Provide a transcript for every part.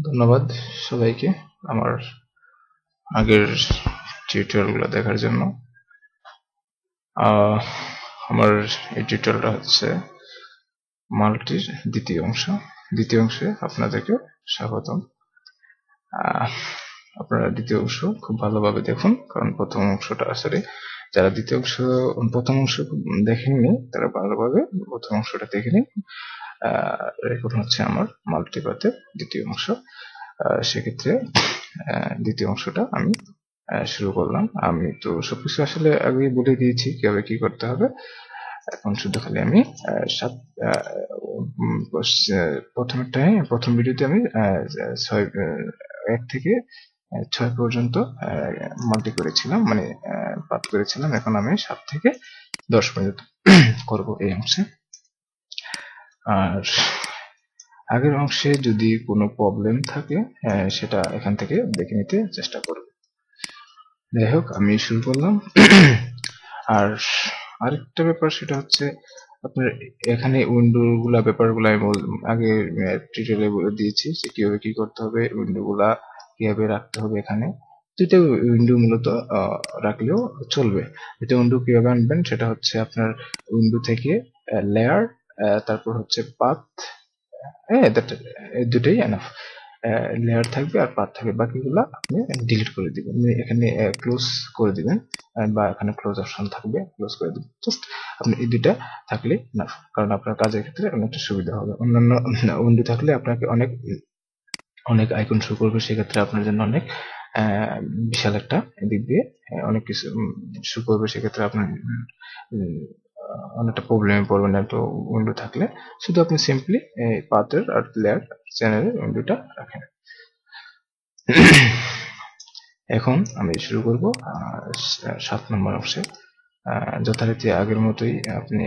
ধন্যবাদ সবাইকে আমার আগের টিউটোরিয়ালগুলো দেখার জন্য। আমার এই টিউটোরিয়ালটা হচ্ছে মাল্টির দ্বিতীয় অংশে আপনাদেরকে স্বাগতম। আপনারা দ্বিতীয় অংশ খুব ভালোভাবে দেখুন, কারণ প্রথম অংশটা আসলে যারা প্রথম অংশ দেখেননি তারা ভালোভাবে প্রথম অংশটা দেখে নিন। এখন হচ্ছে আমার মাল্টিপাথের দ্বিতীয় অংশ। সেক্ষেত্রে দ্বিতীয় অংশটা আমি শুরু করলাম। আমি তো সবকিছু আসলে আগেই বলে দিয়েছি কিভাবে কি করতে হবে। এখন শুধু খালি আমি প্রথম ভিডিওতে আমি 1 থেকে 6 পর্যন্ত মাল্টি করেছিলাম, মানে পাঠ করেছিলাম। এখন আমি 7 থেকে 10 পর্যন্ত করব এই অংশে। আর আগের অংশে যদি কোনো প্রবলেম থাকে সেটা এখান থেকে দেখে নিতে চেষ্টা করব। যাই হোক, আমি শুরু করলাম। আর আরেকটা ব্যাপার সেটা হচ্ছে আপনার এখানে উইন্ডোগুলা ব্যাপারগুলো আমি আগে টিউটোরিয়ালে বলে দিয়েছি যে কিভাবে কি করতে হবে, উইন্ডোগুলা কিভাবে রাখতে হবে। এখানে দুইটা উইন্ডো মূলত রাখলেও চলবে। এটা উইন্ডো কিভাবে আনবেন সেটা হচ্ছে আপনার উইন্ডো থেকে লেয়ার, তারপর হচ্ছে পাথ, দুটোই এনাফ। লেয়ার থাকবে আর পাথ থাকবে, বাকিগুলো আপনি ডিলিট করে দিবেন। এখানে ক্লোজ করে দিবেন, বা এখানে ক্লোজ অপশন থাকবে, ক্লোজ করে দিবেন। জাস্ট আপনি এই দুইটা থাকলে না, কারণ আপনার কাজের ক্ষেত্রে অনেকটা সুবিধা হবে। অন্যান্য উইন্ডো থাকলে আপনাকে অনেক অনেক আইকন শো করবে, সেক্ষেত্রে আপনার জন্য অনেক বিশাল একটা দিক দিয়ে অনেক কিছু শো করবে, সেক্ষেত্রে আপনার অনেকটা প্রবলেমে পড়বেন না। তো উইন্ডো থাকলে শুধু আপনি সিম্পলি পাথের আর লেয়ার চ্যানেলের উইন্ডোটা রাখেন। এখন আমি শুরু করব 7 নম্বর অংশে। যথারীতি আগের মতোই আপনি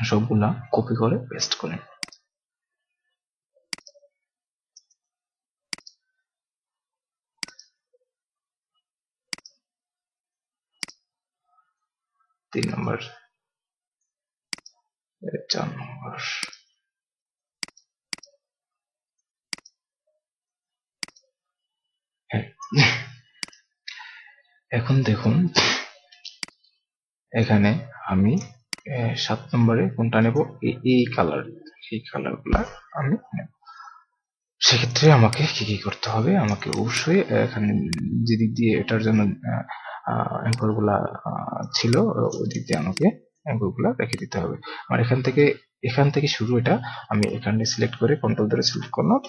সবগুলা কপি করে পেস্ট করেন। তিন নম্বর, 4 নম্বর, এখন দেখুন এখানে আমি 7 নম্বরে কোনটা নেব, এই কালারগুলা আমি নেব। সেক্ষেত্রে আমাকে কি কি করতে হবে, আমাকে অবশ্যই এখানে যেদিক দিয়ে এটার জন্য অ্যাঙ্কর গুলা ছিল ওই দিক দিয়ে আমাকে অ্যাঙ্কর গুলা রেখে দিতে হবে। আমার এখান থেকে শুরু। এটা আমি এখানে সিলেক্ট করে কন্ট্রোল ধরে সিলেক্ট করলাম,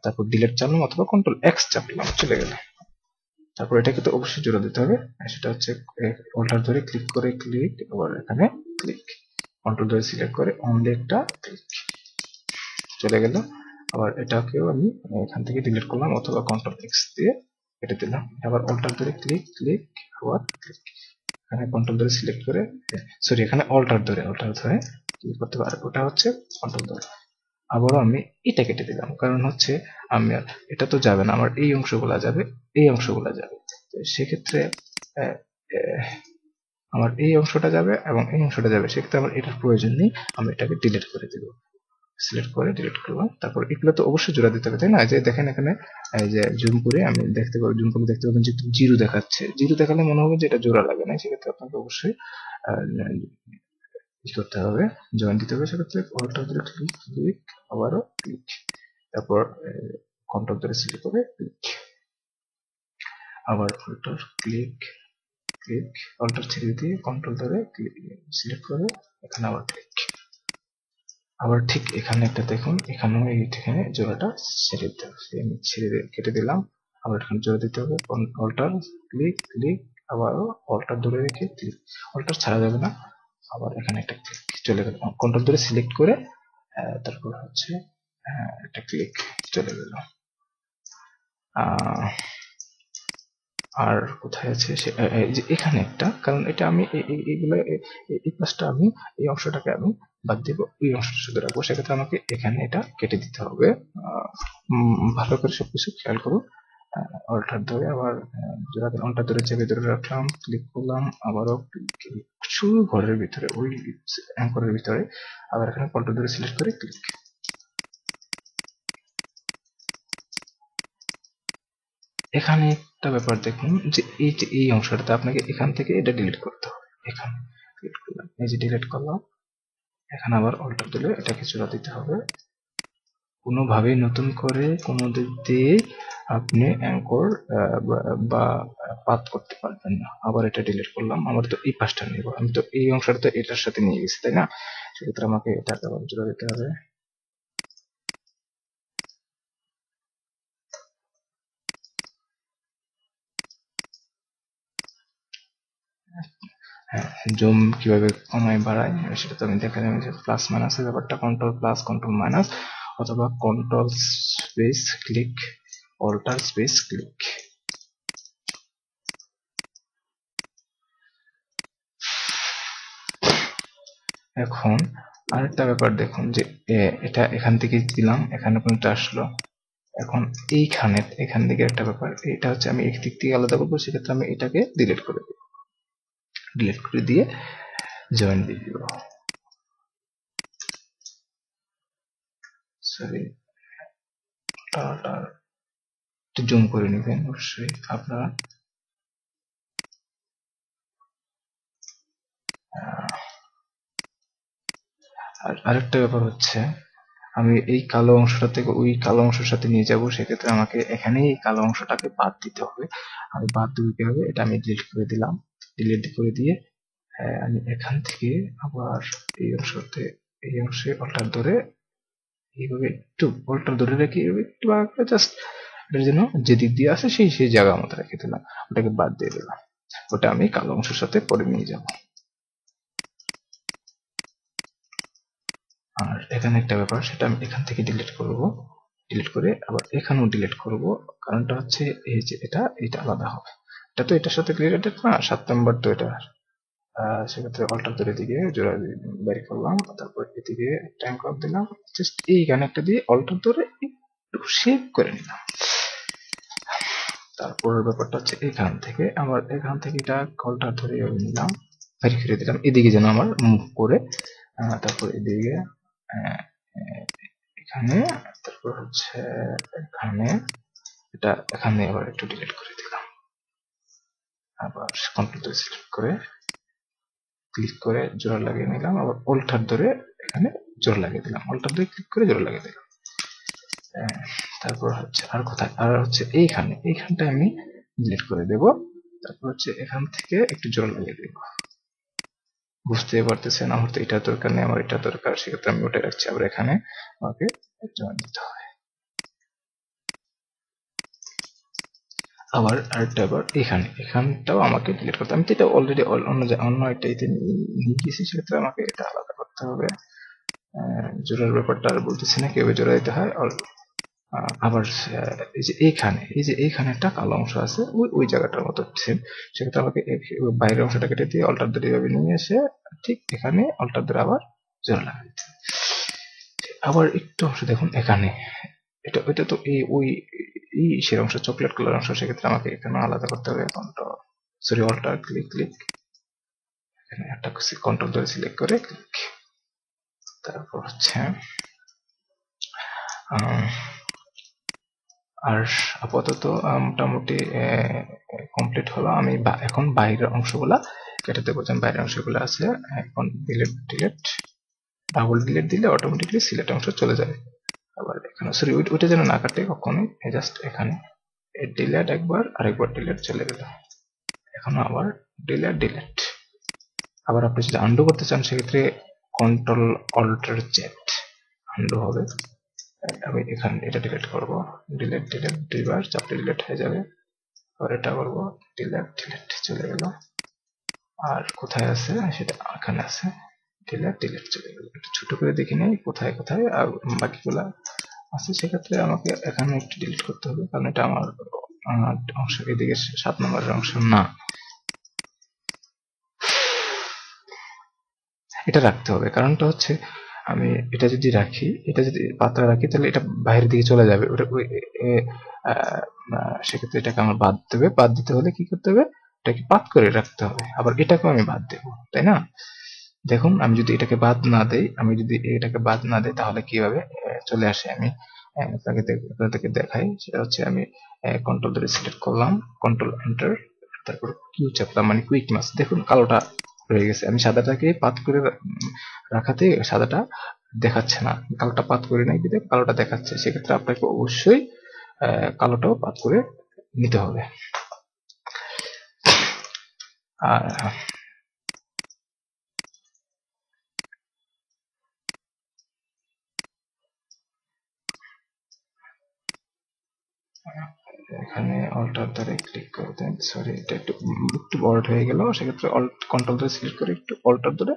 তারপর ডিলিট চাপলাম অথবা কন্ট্রোল এক্স চাপলাম, চলে গেল। তারপর এটাকে তো অবশ্যই জোড়া দিতে হবে, সেটা হচ্ছে অল্টার ধরে ক্লিক করে ক্লিক, আবার এখানে ক্লিক, কন্ট্রোল ধরে সিলেক্ট করে অনলি একটা ক্লিক, চলে গেল। আবার এটাকেও আমি এখান থেকে ডিলিট করলাম অথবা কন্ট্রোল এক্স দিয়ে কেটে দিলাম। আবার অল্টার ধরে ক্লিক ক্লিক, আবার ক্লিক, এখানে কন্ট্রোল ধরে সিলেক্ট করে, সরি এখানে অল্টার ধরে ক্লিক করতে পারে, ওটা হচ্ছে কন্ট্রোল ধরে। আবারও আমি এটা কেটে দিলাম, কারণ হচ্ছে আমি এটা তো যাবে না, আমার এই অংশগুলা যাবে, এই অংশগুলা যাবে। সেক্ষেত্রে আমার এই অংশটা যাবে এবং এই অংশটা যাবে, সেক্ষেত্রে আমার এটার প্রয়োজন নেই, আমি এটাকে ডিলিট করে দেবো। সিলেক্ট করে ডিলিট করলাম। তারপর এগুলো তো অবশ্যই জোড়া দিতে হবে, তাই না? যে দেখেন এখানে এই যে জুম করে আমি দেখতে পাবো, জুম করে দেখতে পাবেন যে জিরো দেখাচ্ছে। জিরো দেখালে মনে হবে যে এটা জোড়া লাগে না, সেক্ষেত্রে আপনাকে অবশ্যই কি করতে হবে, জয়েন দিতে হবে। সেক্ষেত্রে অল্টার ধরে ক্লিক ক্লিক, আবারও ক্লিক, তারপর কন্ট্রোল ধরে সিলেক্ট করে ক্লিক, আবার অল্টার ক্লিক ক্লিক, অল্টার ছেড়ে দিয়ে কন্ট্রোল ধরে সিলেক্ট করে এখানে আবার ক্লিক। আবার ঠিক এখানে একটা দেখুন, এখানেও এইখানে জোড়াটা ছেড়ে দিতে হবে, আমি কেটে দিলাম। আবার এখানে জোড়া দিতে হবে, অল্টার ক্লিক ক্লিক, আবারও অল্টার ধরে রেখে ক্লিক, অল্টার ছাড়া যাবে না। আবার এখানে একটা ক্লিক, চলে গেল। কন্ট্রোল ধরে সিলেক্ট করে তারপর হচ্ছে একটা ক্লিক, চলে গেল। আর কোথায় আছে যে এখানে একটা, কারণ এটা আমি এইগুলো এই পাশটা আমি এই অংশটাকে আমি বাদ দিব, এই অংশটা শুধু রাখবো। সেক্ষেত্রে আমাকে এখানে এটা কেটে দিতে হবে। ভালো করে সবকিছু খেয়াল করুন। অল্টার ধরে আবার অল্টার ধরে চেপে ধরে রাখলাম, ক্লিক করলাম, আবারও শুধু ঘরের ভিতরে ওই অ্যাঙ্করের ভিতরে আবার এখানে অল্টার ধরে সিলেক্ট করে ক্লিক। এখানে একটা ব্যাপার দেখুন যে এই অংশটাতে আপনাকে এখান থেকে এটা ডিলিট করতে হবে। এখানে ক্লিক করলাম, এই যে ডিলিট করলাম, এখানে আবার অল্টার দিলে এটাকে জোড়া দিতে হবে। কোনোভাবেই নতুন করে কোনো দিক দিয়ে আপনি অ্যাঙ্কর বা পাথ করতে পারবেন না। আবার এটা ডিলিট করলাম, আমার তো এই পাশটা নেব, আমি তো এই অংশটা তো এটার সাথে নিয়ে গেছি, তাই না? সেক্ষেত্রে আমাকে এটাকে আবার জোড়া দিতে হবে। হ্যাঁ, জুম কিভাবে কমায় বাড়ায় সেটা তো আমি দেখালাম, যে প্লাস মাইনাসের ব্যাপারটা, কন্ট্রোল প্লাস কন্ট্রোল মাইনাস অথবা control space click, alter space click. এখন আরেকটা ব্যাপার দেখুন যে এটা এখান থেকে দিলাম, এখানে পর্যন্ত আসলো। এখন এখান থেকে একটা ব্যাপার, এটা হচ্ছে আমি এক দিক থেকে আলাদা করবো, সেক্ষেত্রে আমি এটাকে ডিলিট করে দেবো, ডিলিট করে দিয়ে জয়েন দিয়ে দিব। সরি, একটু জুম করে নেবেন অবশ্যই আপনারা। আর আরেকটা ব্যাপার হচ্ছে, আমি এই কালো অংশটা থেকে ওই কালো অংশের সাথে নিয়ে যাব, সেক্ষেত্রে আমাকে এখানে এই কালো অংশটাকে বাদ দিতে হবে। আমি বাদ দেবো কিভাবে, এটা আমি ডিলিট করে দিলাম, ডিলিট করে দিয়ে আমি এখান থেকে আবার এই অংশতে, এই অংশে অল্টার ধরে এইভাবে একটু অল্টার ধরে রেখে একটু জাস্ট এটার জন্য যে দিক দিয়ে আছে সেই জায়গা মতো রেখে দিলাম, ওটাকে বাদ দিয়ে দিলাম। ওটা আমি কালো অংশের সাথে পরে নিয়ে যাব। আর এখানে একটা ব্যাপার, সেটা আমি এখান থেকে ডিলিট করব, ডিলিট করে আবার এখানেও ডিলিট করব। কারণটা হচ্ছে এই যে এটা আলাদা হবে, এটা তো এটার সাথে রিলেটেড না, 7 নাম্বার তো এটা। সেক্ষেত্রে অল্টার ধরে দিকে জোড়া বের করলাম, তারপর এদিকে টাইম ক্লক দিলাম, জাস্ট এইখানে একটা দিয়ে অল্টার ধরে একটু শেপ করে নিলাম। তারপরের ব্যাপারটা হচ্ছে এখান থেকে এটা অল্টার ধরে নিলাম, বের করে দিলাম এদিকে যেন আমার মুভ করে, তারপর এদিকে এখানে, তারপর হচ্ছে এখানে, এটা এখানে আবার একটু ডিলিট করে দিলাম, আবার কন্ট্রোল সিলেক্ট করে ক্লিক করে জোড়া লাগিয়ে নিলাম, আবার অল্টার ধরে এখানে জোড়া লাগিয়ে দিলাম, অল্টার ধরে ক্লিক করে জোড়া লাগিয়ে দিলাম। তারপর হচ্ছে আর কোথায়, আর হচ্ছে এইখানটা আমি ডিলিট করে দেব, তারপর হচ্ছে এখান থেকে একটু জোড়া লাগিয়ে দেব। বুঝতে পারতেছেন, আমার তো এটা দরকার নেই, আমার এটা দরকার, সেক্ষেত্রে আমি ওটাই রাখছি। আবার এখানে আমাকে জয়েন দিতে হবে। আবার আরেকটা, আবার এখানটাও আমাকে ডিলিট করতে, আমি তো এটা অলরেডি অন্য একটা ইতে নিয়ে গেছি, সেক্ষেত্রে আমাকে এটা আলাদা করতে হবে। জোড়ার ব্যাপারটা আর বলতেছি না, কিভাবে জোড়া দিতে হয়। আবার এই যে এইখানে একটা কালো অংশ আছে, ওই জায়গাটার মতো সেম, সেক্ষেত্রে আমাকে বাইরের অংশটা কেটে দিয়ে অল্টার ধরে এইভাবে নিয়ে এসে ঠিক এখানে অল্টার ধরে আবার জোড়া লাগাই দিতে। আবার একটু অংশ দেখুন এখানে, এটা তো এই সে অংশ চকলেট কালার অংশ, সেক্ষেত্রে আমাকে এখানে আলাদা করতে হবে। সরি, অল্টার ক্লিক এখানে একটা কন্ট্রোল ধরে সিলেক্ট করে ক্লিক। তারপর হচ্ছে আর আপাতত মোটামুটি কমপ্লিট হলো। আমি এখন বাইরের অংশগুলা কেটে দেবো, যেমন বাইরের অংশগুলো আছে। এখন ডিলেট ডাবল ডিলেট দিলে অটোমেটিকলি সিলেক্ট অংশ চলে যাবে। আবার এখানে সরি, ওইটা যেন না কাটে কখনোই, জাস্ট এখানে ডিলেট একবার, আরেকবার ডিলেট চলে গেল। এখন আবার ডিলেট। আবার আপনি যদি আন্ডু করতে চান, সেক্ষেত্রে কন্ট্রোল অল্টার জেড আন্ডু হবে। আমি এখানে এটা ডিলিট করবো, ডিলেট দুইবার চাপলে ডিলেট হয়ে যাবে। আবার এটা করবো, ডিলেট চলে গেল। আর কোথায় আছে সেটা এখানে আছে, ডিলেট চলে গেল। একটু ছোট করে দেখে নেই কোথায় কোথায় আর বাকিগুলা আছে, সেক্ষেত্রে আমাকে এখানে একটু ডিলিট করতে হবে, কারণ এটা আমার অংশ, এদিকে 7 নম্বরের অংশ না। এটা রাখতে হবে, কারণটা হচ্ছে আমি এটা যদি রাখি, এটা যদি পাতলা রাখি তাহলে এটা বাইরের দিকে চলে যাবে। ওটা সেক্ষেত্রে এটাকে আমার বাদ দেবে। বাদ দিতে হলে কি করতে হবে, এটাকে পাত করে রাখতে হবে। আবার এটাকেও আমি বাদ দেবো, তাই না? দেখুন আমি যদি এটাকে বাদ না দেই, তাহলে কিভাবে চলে আসে, আমি আপনাদেরকে দেখাই। সেটা হচ্ছে আমি কন্ট্রোল ধরে সিলেক্ট করলাম, কন্ট্রোল এন্টার, তারপর কিউ চাপলাম, মানে কুইক মাস্ক। দেখুন কালোটা রয়ে গেছে। আমি সাদাটাকে পাত করে রাখাতে সাদাটা দেখাচ্ছে না, কালোটা পাত করে নাই দিলে কালোটা দেখাচ্ছে। সেক্ষেত্রে আপনাকে অবশ্যই কালোটাও পাত করে নিতে হবে। আর এখানে অল্টার দ্বারা ক্লিক করে দেন। সরি, এটা একটু বড় হয়ে গেল, সেক্ষেত্রে অল্ট কন্ট্রোল ধরে সিলেক্ট করে একটু অল্টার ধরে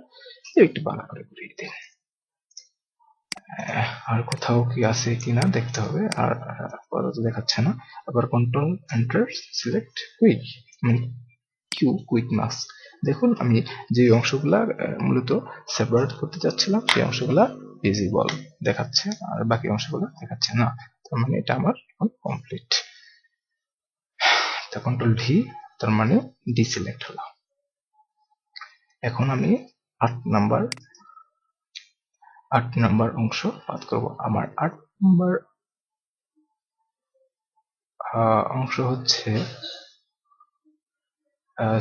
একটু বাড়া করে ঘুরিয়ে দিন। আর কোথাও কি আছে কিনা দেখতে হবে, আর আপাতত দেখাচ্ছে না। আবার কন্ট্রোল এন্টার সিলেক্ট কুইক, মানে কিউ কুইক মাস্ক। দেখুন আমি যে অংশগুলা মূলত সেপারেট করতে চাচ্ছিলাম সেই অংশগুলা ভিজিবল দেখাচ্ছে, আর বাকি অংশগুলো দেখাচ্ছে না। তার মানে এটা আমার এখন কমপ্লিট। তা কন্ট্রোল ভি, তার মানে ডিসিলেক্ট হলো। এখন আমি 8 নাম্বার অংশ বাদ করব। আমার 8 নাম্বার অংশ হচ্ছে,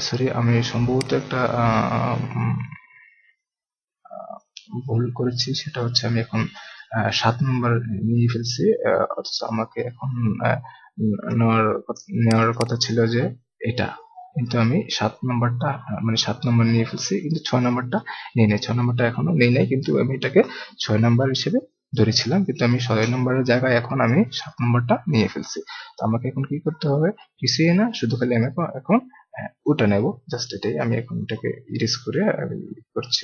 সরি আমি সম্ভবত একটা ভুল করেছি। সেটা হচ্ছে আমি এখন 7 নম্বর নিয়ে ফেলছি, অথচ আমাকে এখন নেওয়ার কথা ছিল যে এটা, কিন্তু আমি 7 নম্বরটা মানে 7 নম্বর নিয়ে ফেলছি, কিন্তু 6 নম্বরটা নিয়ে নেই। 6 নম্বরটা এখনো নেই নাই, কিন্তু আমি এটাকে 6 নম্বর হিসেবে ধরেছিলাম, কিন্তু আমি 6 নম্বরের জায়গায় এখন আমি 7 নম্বরটা নিয়ে ফেলছি। তো আমাকে এখন কি করতে হবে, কিছুই না, শুধু খালি আমি এখন ওটা নেব, জাস্ট এটাই। আমি এখন এটাকে ইরেজ করে করছি,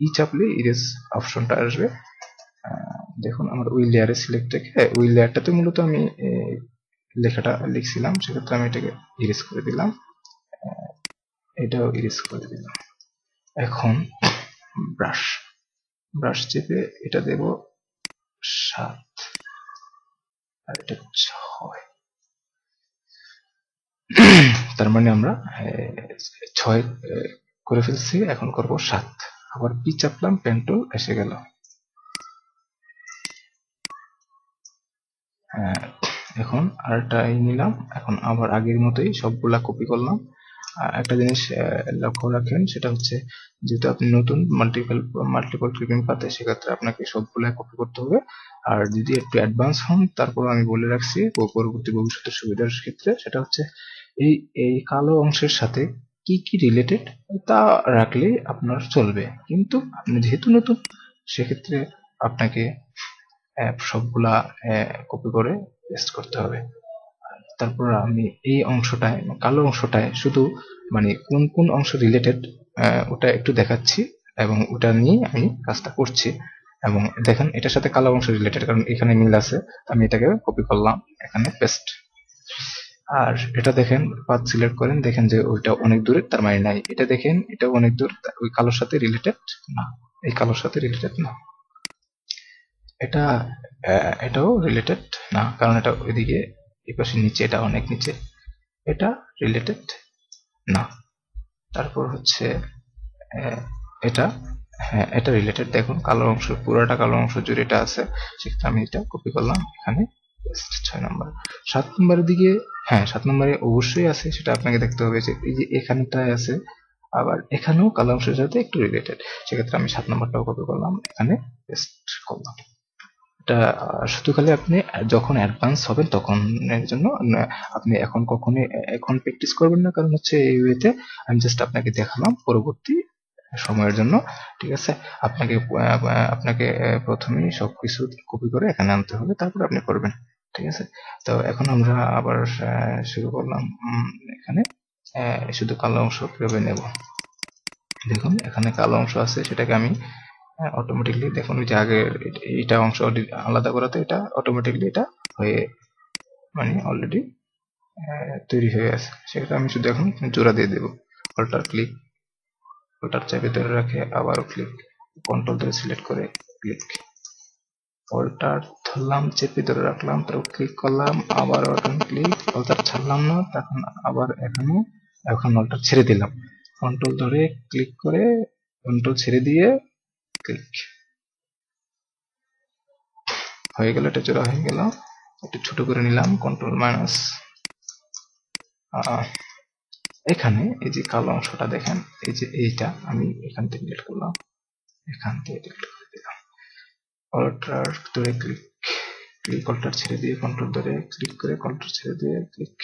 ই চাপলে ইরেজ অপশনটা আসবে। দেখুন আমার ওই লেয়ারে সিলেক্ট রেখে, ওই লেয়ারটাতে মূলত আমি লেখাটা লিখছিলাম, সেক্ষেত্রে আমি এটাকে ইরেজ করে দিলাম, এটাও ইরেজ করে দিলাম। এখন ব্রাশ ব্রাশ চেপে এটা দেব 7, আর এটা 6। তার মানে আমরা 6 করে ফেলছি, এখন করব 7। আবার পি চাপলাম, পেন টুল এসে গেল। এখন আরটাই নিলাম, এখন আবার আগের মতোই সবগুলা কপি করলাম। একটা জিনিস লক্ষ্য রাখেন, সেটা হচ্ছে যেহেতু আপনি নতুন মাল্টিপল ক্লিপিং পাতে, সেক্ষেত্রে আপনাকে সবগুলা কপি করতে হবে। আর যদি একটু অ্যাডভান্স হন, তারপর আমি বলে রাখছি পরবর্তী ভবিষ্যতের সুবিধার ক্ষেত্রে, সেটা হচ্ছে এই এই কালো অংশের সাথে কি কি রিলেটেড তা রাখলেই আপনার চলবে। কিন্তু আপনি যেহেতু নতুন, সেক্ষেত্রে আপনাকে সবগুলা কপি করে পেস্ট করতে হবে। তারপর আমি এই অংশটায়, কালো অংশটায় শুধু মানে কোন কোন অংশ রিলেটেড ওটা একটু দেখাচ্ছি, এবং ওটা নিয়ে আমি কাজটা করছি। এবং দেখেন এটার সাথে কালো অংশ রিলেটেড, কারণ এখানে মিল আছে। আমি এটাকে কপি করলাম, এখানে পেস্ট। আর এটা দেখেন, পাথ সিলেক্ট করেন, দেখেন যে ওইটা অনেক দূরে, তার মানে নাই। এটা দেখেন, এটা অনেক দূর, ওই কালোর সাথে রিলেটেড না, এই কালোর সাথে রিলেটেড না। এটা এটাও রিলেটেড না, কারণ এটা ওইদিকে এই পাশে নিচে, এটা অনেক নিচে, এটা রিলেটেড না। তারপর হচ্ছে এটা, হ্যাঁ এটা রিলেটেড। দেখুন কালো অংশ, পুরোটা কালো অংশ জুড়ে এটা আছে, সেক্ষেত্রে আমি এটা কপি করলাম এখানে। 6 নম্বর। 7 নম্বরের দিকে, হ্যাঁ 7 নম্বরে অবশ্যই আছে, সেটা আপনাকে দেখতে হবে যে এই যে এখানটায় আছে, আবার এখানেও কালো অংশের সাথে একটু রিলেটেড, সেক্ষেত্রে আমি 7 নম্বরটাও কপি করলাম, এখানে পেস্ট করলাম। এটা শুধু খালি আপনি যখন অ্যাডভান্স হবেন তখন এর জন্য, আপনি এখন কখনোই এখন প্র্যাকটিস করবেন না, কারণ হচ্ছে এই ওয়েতে আমি জাস্ট আপনাকে দেখালাম পরবর্তী সময়ের জন্য। ঠিক আছে, আপনাকে আপনাকে প্রথমেই সবকিছু কপি করে এখানে আনতে হবে, তারপর আপনি করবেন। ঠিক আছে, তো এখন আমরা আবার শুরু করলাম। এখানে শুধু কালো অংশ কিভাবে নেব, দেখুন এখানে কালো অংশ আছে, সেটাকে আমি অটোমেটিকলি, দেখুন ওই যে আগের এইটা অংশ আলাদা করাতে এটা অটোমেটিকলি এটা হয়ে মানে অলরেডি তৈরি হয়ে আছে। সেটা আমি শুধু এখন জোড়া দিয়ে দেবো, অল্টার ক্লিক, অল্টার চাপে ধরে রাখে আবারও ক্লিক কন্ট্রোল ধরে সিলেক্ট করে ক্লিক, অল্টার ধরলাম, চেপে ধরে রাখলাম, তারপর ক্লিক করলাম, আবার ক্লিক, অল্টার ছাড়লাম না, তখন আবার এখন অল্টার ছেড়ে দিলাম, কন্ট্রোল ধরে ক্লিক করে কন্ট্রোল ছেড়ে দিয়ে ক্লিক, হয়ে গেল, এটা জোড়া হয়ে গেল। একটু ছোট করে নিলাম, কন্ট্রোল মাইনাস, এখানে এই যে কালো অংশটা দেখেন, এই যে এইটা আমি এখান থেকে ডিলিট করলাম, এখান থেকে ডিলিট করে দিলাম, অল্টার ধরে ক্লিক, ক্লিক অল্টার ছেড়ে দিয়ে কন্ট্রোল ধরে ক্লিক করে কন্ট্রোল ছেড়ে দিয়ে ক্লিক,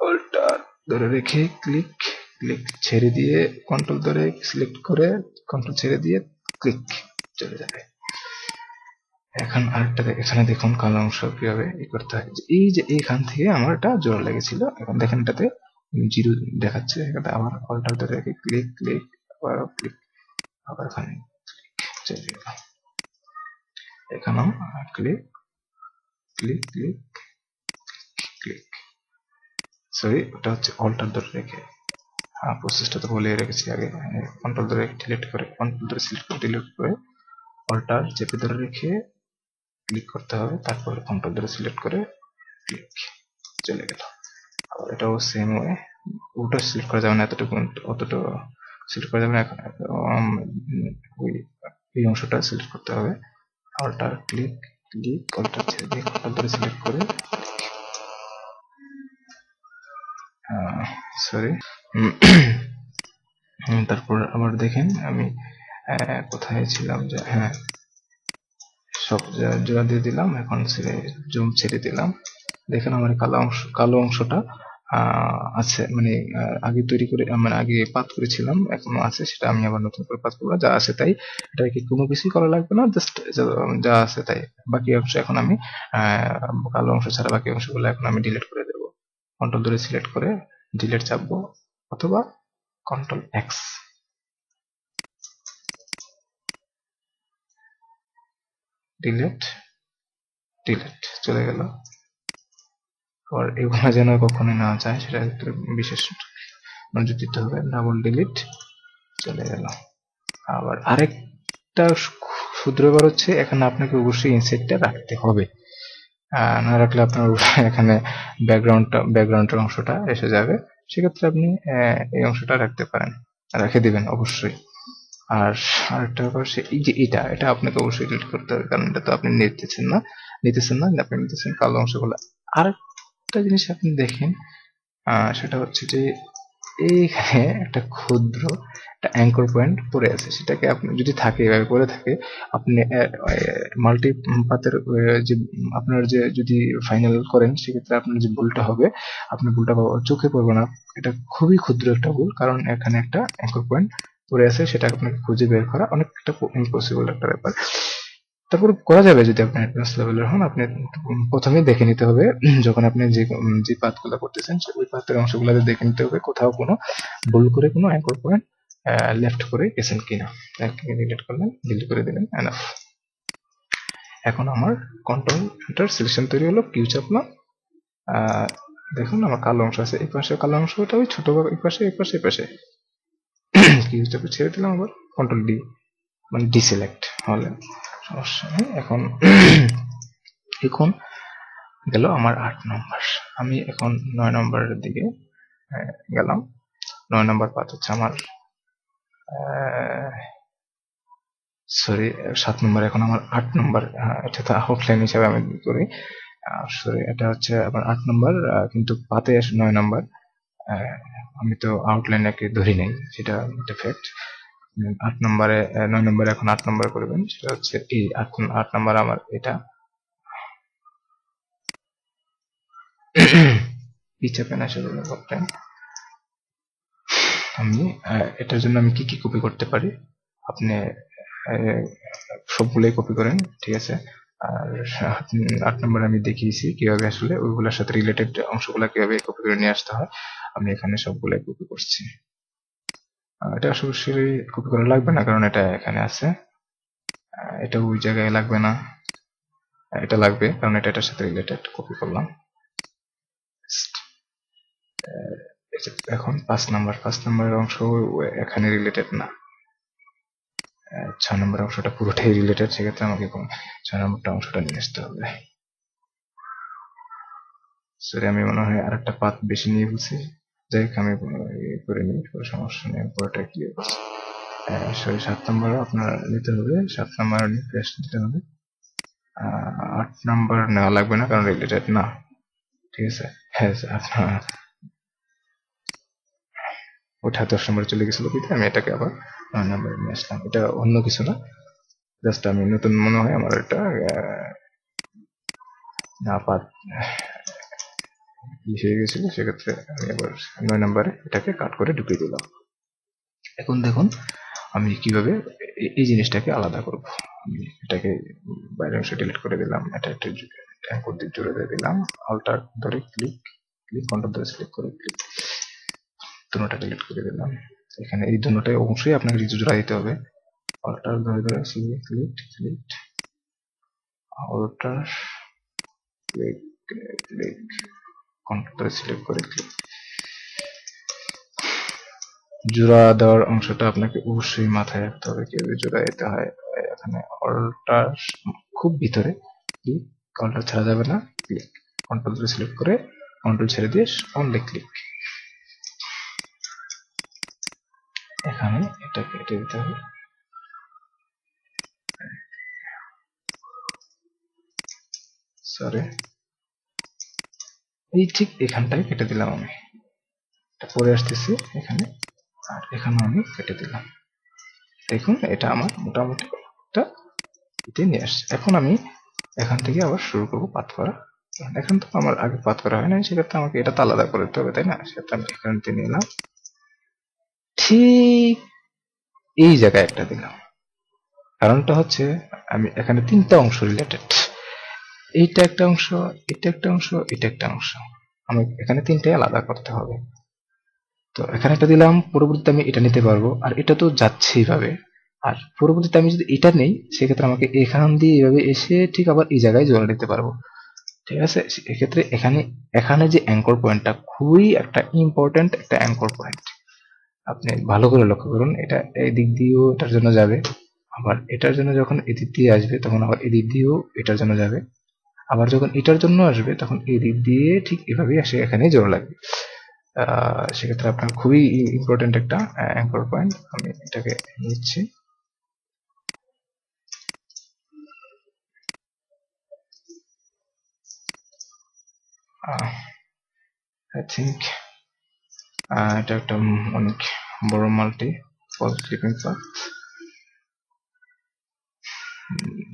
অল্টার ধরে রেখে ক্লিক, ক্লিক ছেড়ে দিয়ে কন্ট্রোল ধরে সিলেক্ট করে কন্ট্রোল ছেড়ে দিয়ে ক্লিক, চলে যাবে। এখন আরেকটা এখানে দেখুন কালো অংশ কিভাবে করতে হয়, এই যে এইখান থেকে আমার এটা জোড়া লেগেছিল, এখন দেখেন এটাতে জিরো দেখাচ্ছে, এখানে আবার অল্টার ধরে রেখে ক্লিক, ক্লিক, আবার ক্লিক, আবার এখানে চলে গেল, এখানেও click, click, click, click, sorry ওটা হচ্ছে অল্টার ধরে রেখে, প্রসেসটা তো বলে রেখেছি আগে, কন্ট্রোল ধরে ডিলিট করে কন্ট্রোল ধরে সিলেক্ট করে ডিলিট করে অল্টার চেপে ধরে রেখে ক্লিক করতে হবে, তারপর কন্ট্রোল ধরে সিলেক্ট করে ক্লিক, চলে গেল। আবার এটাও সেম ওয়ে, ওটা সিলেক্ট করা যাবে না, এতটুকু অতটা সিলেক্ট করা যাবে না, এখন এই অংশটা সিলেক্ট করতে হবে, অল্টার ক্লিক, ক্লিক অল্টার ছেড়ে দিয়ে কন্ট্রোল ধরে সিলেক্ট করে সরি তারপর আবার দেখেন আমি কোথায় ছিলাম, যে হ্যাঁ সব জোড়া দিয়ে দিলাম, এখন জুম ছেড়ে দিলাম, দেখেন আমার কালো অংশটা আছে, মানে আগে তৈরি করে মানে আগে পাত করেছিলাম এখনো আছে, সেটা আমি আবার নতুন করে পাত করবো, যা আছে তাই, এটাকে কোনো কিছুই করা লাগবে না, জাস্ট যা আছে তাই, বাকি অংশ এখন আমি কালো অংশ ছাড়া বাকি অংশগুলো এখন আমি ডিলিট করে দেবো, কন্ট্রোল ধরে সিলেক্ট করে ডিলিট চাপবো, অথবা কন্ট্রোল এক্স, ডিলিট, ডিলিট, চলে গেল। আর এগুলো যেন কখনোই না যায় সেটা একটু বিশেষ নজর দিতে হবে, ডাবল ডিলিট, চলে গেল। আবার আরেকটা ক্ষুদ্র ব্যাপার হচ্ছে, এখানে আপনাকে অবশ্যই ইনসেটটা রাখতে হবে, না রাখলে আপনার এখানে ব্যাকগ্রাউন্ডের অংশটা এসে যাবে, সেক্ষেত্রে আপনি এই অংশটা রাখতে পারেন, রেখে দিবেন অবশ্যই। আর আরেকটা ব্যাপার, এই যে এটা আপনাকে অবশ্যই ডিলিট করতে হবে, কারণ এটা তো আপনি নিতেছেন না, আপনি নিতেছেন কালো অংশগুলো। আরেকটা জিনিস আপনি দেখেন, সেটা হচ্ছে যে এইখানে একটা ক্ষুদ্র একটা অ্যাঙ্কর পয়েন্ট পড়ে আছে, সেটাকে আপনি যদি থাকে এভাবে পড়ে থাকে, আপনি মাল্টি পাতের যে আপনার যে যদি ফাইনাল করেন, সেক্ষেত্রে আপনার যে ভুলটা হবে, আপনার ভুলটা চোখে পড়বে না, এটা খুবই ক্ষুদ্র একটা ভুল, কারণ এখানে একটা অ্যাঙ্কর পয়েন্ট পড়ে আছে, সেটা আপনাকে খুঁজে বের করা অনেকটা ইম্পসিবল একটা ব্যাপার। তারপর করা যাবে যদি আপনি অ্যাডভান্স লেভেলের হন, আপনি প্রথমে দেখে নিতে হবে, যখন আপনি যে পাথগুলো করতেছেন ওই পাথের অংশগুলো দেখে নিতে হবে কোথাও কোনো ভুল করে কোনো অ্যাঙ্কর পয়েন্ট লেফট করে গেছেন কিনা, ডিলিট করলেন, ডিলিট করে দিলেন, এনাফ। এখন আমার কন্ট্রোল এন্টার সিলেকশন তৈরি হলো, কিউ চাপলাম, দেখুন আমার কালো অংশ আছে, এই পাশে কালো অংশটা ওই ছোট, এই পাশে এই পাশে এই পাশে কিউ চাপে ছেড়ে দিলাম, আবার কন্ট্রোল ডি, মানে ডিসিলেক্ট হলে সমস্যা নেই। এখন গেল আমার 8 নম্বর, আমি এখন 9 নম্বরের দিকে গেলাম। 9 নম্বর পাত হচ্ছে আমার সরি 7 নম্বর, এখন আমার 8 নম্বর, এটা তো আউটলাইন হিসাবে আমি করি, সরি এটা হচ্ছে আমার 8 নম্বর, কিন্তু পাতে 9 নম্বর, আমি তো আউটলাইনকে ধরি নাই, সেটা একটা ফ্যাক্ট। 8 নম্বরে 9 নম্বরে এখন 8 নম্বর করবেন, সেটা হচ্ছে এই 8 নম্বর আমার এটা পিচাপেন আসলে করতেন। আমি এটার জন্য আমি কি কি কপি করতে পারি, আপনি সবগুলোই কপি করেন, ঠিক আছে। আর 8 নম্বরে আমি দেখিয়েছি কিভাবে আসলে ওইগুলোর সাথে রিলেটেড অংশগুলো কিভাবে কপি করে নিয়ে আসতে হয়, আমি এখানে সবগুলাই কপি করছি। এটা অবশ্যই কপি করা লাগবে না, কারণ এটা এখানে আছে, এটা ওই জায়গায় লাগবে না, এটা লাগবে কারণ এটা এটার সাথে রিলেটেড, কপি করলাম। এখন 5 নম্বরের অংশ এখানে রিলেটেড না, 6 নম্বর অংশটা পুরোটাই রিলেটেড, সেক্ষেত্রে আমাকে 6 নম্বরটা অংশটা নিয়ে আসতে হবে। সরি, আমি মনে হয় আর একটা পাত বেশি নিয়ে ফেলছি। যাই হোক, আমি করে নিই, কোনো সমস্যা নেই, পুরোটা ক্লিয়ার করছি। সরি, 7 নম্বরও আপনার নিতে হবে, 7 নম্বর নিয়ে নিতে হবে। 8 নম্বর নেওয়া লাগবে না, কারণ রিলেটেড না। ঠিক আছে, হ্যাঁ আপনার ওটা 10 নম্বরে চলে গেছিল, আমি এটাকে আবার 9 নম্বরে নিয়ে আসলাম। এটা অন্য কিছু না, জাস্ট আমি নতুন মনে হয় আমার এটা না পাত হয়ে গেছিল, সেক্ষেত্রে আমি আবার 9 নম্বরে এটাকে কাট করে ঢুকিয়ে দিলাম। এখন দেখুন আমি কিভাবে এই জিনিসটাকে আলাদা করব। আমি এটাকে বাইরের অংশ ডিলিট করে দিলাম, এটা একটু অ্যাঙ্কর দিয়ে জুড়ে দিয়ে দিলাম, অল্টার ধরে ক্লিক ক্লিক, কন্ট্রোল ধরে সিলেক্ট করে ক্লিক, দুটোটা ডিলিট করে দিলাম। এখানে এই দুটোটাই অবশ্যই আপনাকে জোড়া দিতে হবে। অল্টার ধরে ধরে select click click, alter click click, control ধরে সিলেক্ট করে ক্লিক। জোড়া দেওয়ার অংশটা আপনাকে অবশ্যই মাথায় রাখতে হবে, কিভাবে জোড়া দিতে হয়। এখানে অল্টার খুব ভিতরে ক্লিক, অল্টার ছাড়া যাবে না, ক্লিক, কন্ট্রোল ধরে সিলেক্ট করে কন্ট্রোল ছেড়ে দিয়ে অনলি ক্লিক। এখানে এটা কেটে দিতে হবে, সরি, এই ঠিক এখানটায় কেটে দিলাম। আমি এটা পরে আসতেছি এখানে, আর এখানে আমি কেটে দিলাম। দেখুন এটা আমার মোটামুটি একটা এতে নিয়ে আসছে। এখন আমি এখান থেকে আবার শুরু করবো পাত করা। এখন তো আমার আগে পাত করা হয় না, সেক্ষেত্রে আমাকে এটা তো আলাদা করে দিতে হবে, তাই না? সেটা আমি এখান থেকে নিলাম, ঠিক এই জায়গায় একটা দিলাম। কারণটা হচ্ছে আমি এখানে 3টা অংশ রিলেটেড, এইটা একটা অংশ, এটা একটা অংশ, এটা একটা অংশ, আমার এখানে 3টাই আলাদা করতে হবে। তো এখানে একটা দিলাম, পরবর্তীতে আমি এটা নিতে পারবো, আর এটা তো যাচ্ছে এইভাবে, আর পরবর্তীতে আমি যদি এটা নেই, সেক্ষেত্রে আমাকে এখান দিয়ে এইভাবে এসে ঠিক আবার এই জায়গায় জোড়া দিতে পারবো। ঠিক আছে, এক্ষেত্রে এখানে এখানে যে অ্যাঙ্কর পয়েন্টটা খুবই একটা ইম্পর্টেন্ট একটা অ্যাঙ্কর পয়েন্ট, আপনি ভালো করে লক্ষ্য করুন। এটা এই দিক দিয়েও এটার জন্য যাবে, আবার এটার জন্য যখন এদিক দিয়ে আসবে তখন আবার এদিক দিয়েও এটার জন্য যাবে, আবার যখন এটার জন্য আসবে তখন এই দিক দিয়ে ঠিক এভাবেই আসে এখানে জোড়া লাগবে। সেক্ষেত্রে আপনার খুবই ইম্পর্টেন্ট একটা অ্যাঙ্কর পয়েন্ট। আমি এটাকে নিচ্ছি, আই থিঙ্ক এটা একটা অনেক বড় মাল্টি ফল ক্লিপিং পাথ।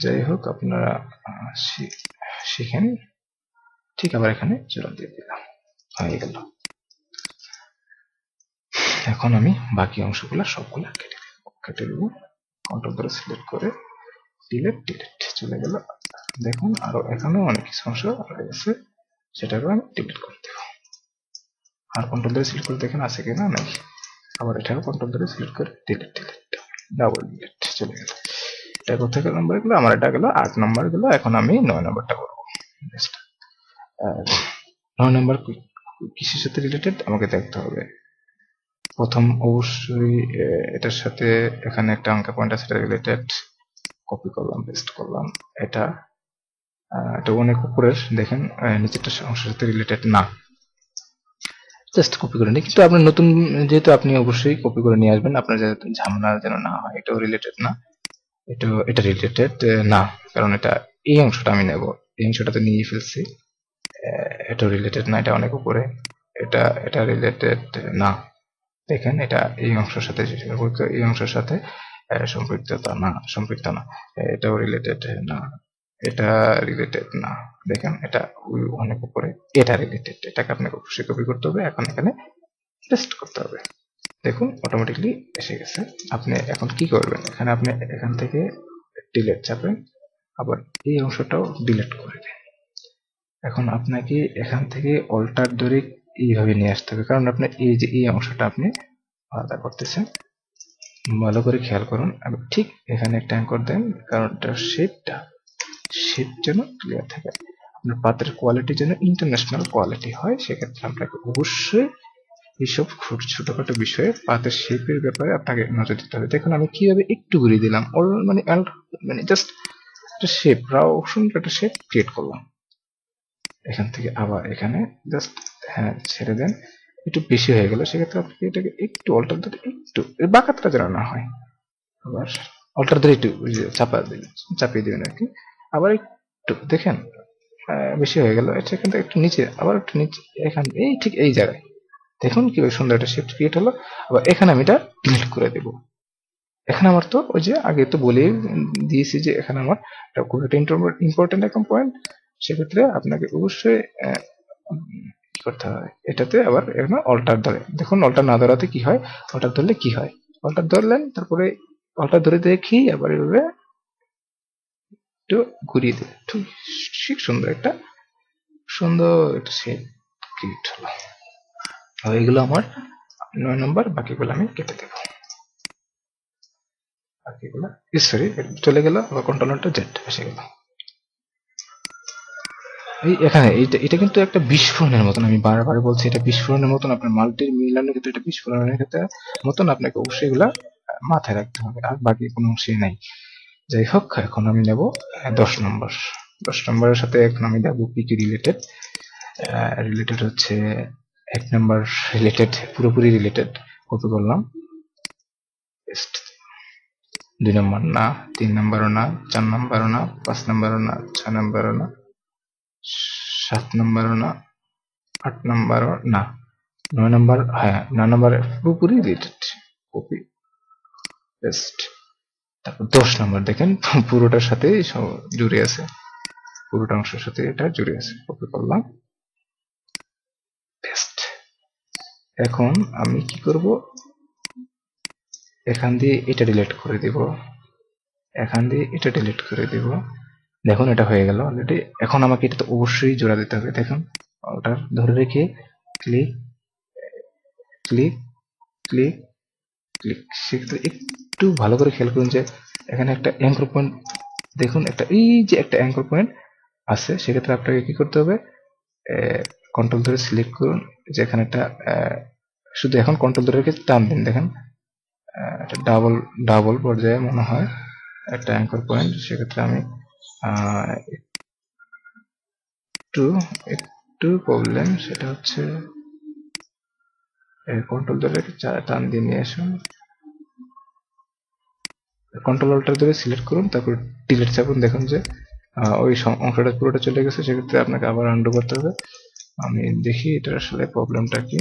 যাই হোক, আপনারা শিখেন। ঠিক আবার এখানে জোড়া দিয়ে দিলাম, হয়ে গেল। এখন আমি বাকি অংশগুলো সবগুলা কেটে দেবো, কন্ট্রোল ধরে সিলেক্ট করে ডিলিট ডিলিট চলে গেল। দেখুন আরো এখানেও অনেক কিছু অংশ রয়েছে, সেটাকে আমি ডিলিট করে দেবো। আর কন্ট্রোল ধরে সিলেক্ট করে দেখেন আছে কিনা, নাই। আবার এটাকে কন্ট্রোল ধরে সিলেক্ট করে ডিলিট ডিলিট, ডাবল ডিলিট চলে গেল। এটা কোথায় নাম্বার গেলো? আমার এটা গেল 8 নাম্বার গেল। এখন আমি 9 নাম্বারটা করবো। 9 নাম্বার কিসের সাথে রিলেটেড আমাকে দেখতে হবে। প্রথম অবশ্যই এটার সাথে এখানে একটা অঙ্ক পয়েন্ট আছে, সেটা রিলেটেড, কপি করলাম, পেস্ট করলাম। এটা অনেক উপরের, দেখেন নিচেরটা অংশের সাথে রিলেটেড না, জাস্ট কপি করে নিই। কিন্তু আপনার নতুন যেহেতু, আপনি অবশ্যই কপি করে নিয়ে আসবেন, আপনার যাতে ঝামেলা যেন না হয়। এটাও রিলেটেড না, এটা রিলেটেড না, কারণ এটা এই অংশটা আমি নেব, এই অংশটা তো নিয়ে ফেলছি। এটা রিলেটেড না, এটা অনেক উপরে। এটা রিলেটেড না, দেখেন এটা এই অংশের সাথে সম্পর্কিত, এই অংশের সাথে সম্পৃক্ত না। এটাও রিলেটেড না, এটা রিলেটেড না, দেখেন এটা অনেক উপরে। এটা রিলেটেড, এটাকে আপনাকে অবশ্যই কপি করতে হবে, এখন এখানে পেস্ট করতে হবে। দেখুন অটোমেটিকলি এসে গেছে। আপনি এখন কি করবেন, এখানে আপনি এখান থেকে ডিলিট চাপেন, আবার এই অংশটাও ডিলিট করে দেন। এখন আপনাকে এখান থেকে অল্টার ধরে এইভাবে নিয়ে আসতে হবে, কারণ আপনার এই যে এই অংশটা আপনি আলাদা করতেছেন। ভালো করে খেয়াল করুন, আমি ঠিক এখানে একটা অ্যাঙ্কর দেন, কারণ এটার শেপ যেন ক্লিয়ার থাকে। আপনার পাতের কোয়ালিটি যেন ইন্টারন্যাশনাল কোয়ালিটি হয়, সেক্ষেত্রে আপনাকে অবশ্যই এইসব ছোটখাটো বিষয়ে পাতের শেপের ব্যাপারে আপনাকে নজর দিতে হবে। দেখুন আমি কিভাবে একটু ঘুরিয়ে দিলাম, মানে মানে জাস্ট একটা শেপ, রাও সুন্দর একটা শেপ ক্রিয়েট করলাম। এখান থেকে আবার এখানে জাস্ট, হ্যাঁ ছেড়ে দেন, একটু বেশি হয়ে গেল, সেক্ষেত্রে আপনি এটাকে একটু অল্টার ধরে একটু বাঁকাতটা যেন না হয়, আবার অল্টার ধরে একটু চাপিয়ে দিবেন আর কি। আবার একটু দেখেন বেশি হয়ে গেল, এটা কিন্তু একটু নিচে, আবার একটু নিচে, এখান এই ঠিক এই জায়গায় দেখুন কি সুন্দর একটা শেপ ক্রিয়েট হলো। আবার এখানে আমি এটা ডিলিট করে দেব। এখানে আমার তো ওই যে আগে তো বলে দিয়েছি যে এখানে আমার খুব একটা ইম্পর্টেন্ট একটা পয়েন্ট, সেক্ষেত্রে আপনাকে অবশ্যই কি করতে হবে, এটাতে আবার এখানে অল্টার ধরে দেখুন, অল্টার না ধরাতে কি হয়, অল্টার ধরলে কি হয়, অল্টার ধরলেন, তারপরে অল্টার ধরে দেখি আবার এভাবে একটু ঘুরিয়ে দিলে ঠিক সুন্দর একটা শেপ ক্রিয়েট হলো। এগুলো আমার 9 নম্বর, বাকিগুলো আমি কেটে দেবো। বাকিগুলো সরি চলে গেল, আবার কন্ট্রোলারটা জেড এসে গেল। এই এখানে এটা কিন্তু একটা বিস্ফোরণের মতন, আমি বারবার বলছি এটা বিস্ফোরণের মতন, আপনার মাল্টির মিলানের ক্ষেত্রে এটা বিস্ফোরণের ক্ষেত্রে মতন আপনাকে অবশ্যই এগুলা মাথায় রাখতে হবে, আর বাকি কোনো অংশে নাই। যাই হোক, এখন আমি নেব 10 নম্বর। 10 নম্বরের সাথে এখন আমি দেবো কি কি রিলেটেড। রিলেটেড হচ্ছে 1 নম্বর রিলেটেড, পুরোপুরি রিলেটেড কপি করলাম, 2 নম্বর না, 3 নম্বরও না, 4 নম্বরও না, 5 নম্বরও না, 6 নম্বরও না, 7 নম্বরও না, 8 নম্বরও না, 9 নম্বর, হ্যাঁ 9 নম্বর পুরোপুরি রিলেটেড কপি পেস্ট। তারপর 10 নম্বর দেখেন পুরোটার সাথে জুড়ে আছে, পুরোটা অংশের সাথে এটা জুড়ে আছে, কপি করলাম পেস্ট। এখন আমি কি করব, এখান দিয়ে এটা ডিলিট করে দিব, এখান দিয়ে এটা ডিলিট করে দিব। দেখুন এটা হয়ে গেল অলরেডি। এখন আমাকে এটা তো অবশ্যই জোড়া দিতে হবে, দেখুন ওটা ধরে রেখে ক্লিক ক্লিক ক্লিক ক্লিক। সেক্ষেত্রে একটু ভালো করে খেয়াল করুন যে এখানে একটা অ্যাঙ্কর পয়েন্ট, দেখুন একটা এই যে একটা অ্যাঙ্কর পয়েন্ট আছে, সেক্ষেত্রে আপনাকে কি করতে হবে, কন্ট্রোল ধরে সিলেক্ট করুন, যে এখানে একটা শুধু এখন কন্ট্রোল ধরে রেখে টান দিন, দেখেন একটা ডাবল ডাবল পর্যায়ে মনে হয় একটা অ্যাঙ্কর পয়েন্ট। সেক্ষেত্রে আমি একটু একটু প্রবলেম, সেটা হচ্ছে কন্ট্রোল ধরে রেখে টান দিয়ে নিয়ে আসুন, কন্ট্রোল অল্টার ধরে সিলেক্ট করুন, তারপর ডিলিট চাপুন, দেখুন যে ওই অংশটা পুরোটা চলে গেছে। সেক্ষেত্রে আপনাকে আবার আন্ডু করতে হবে। আমি দেখি এটার আসলে প্রবলেমটা কি।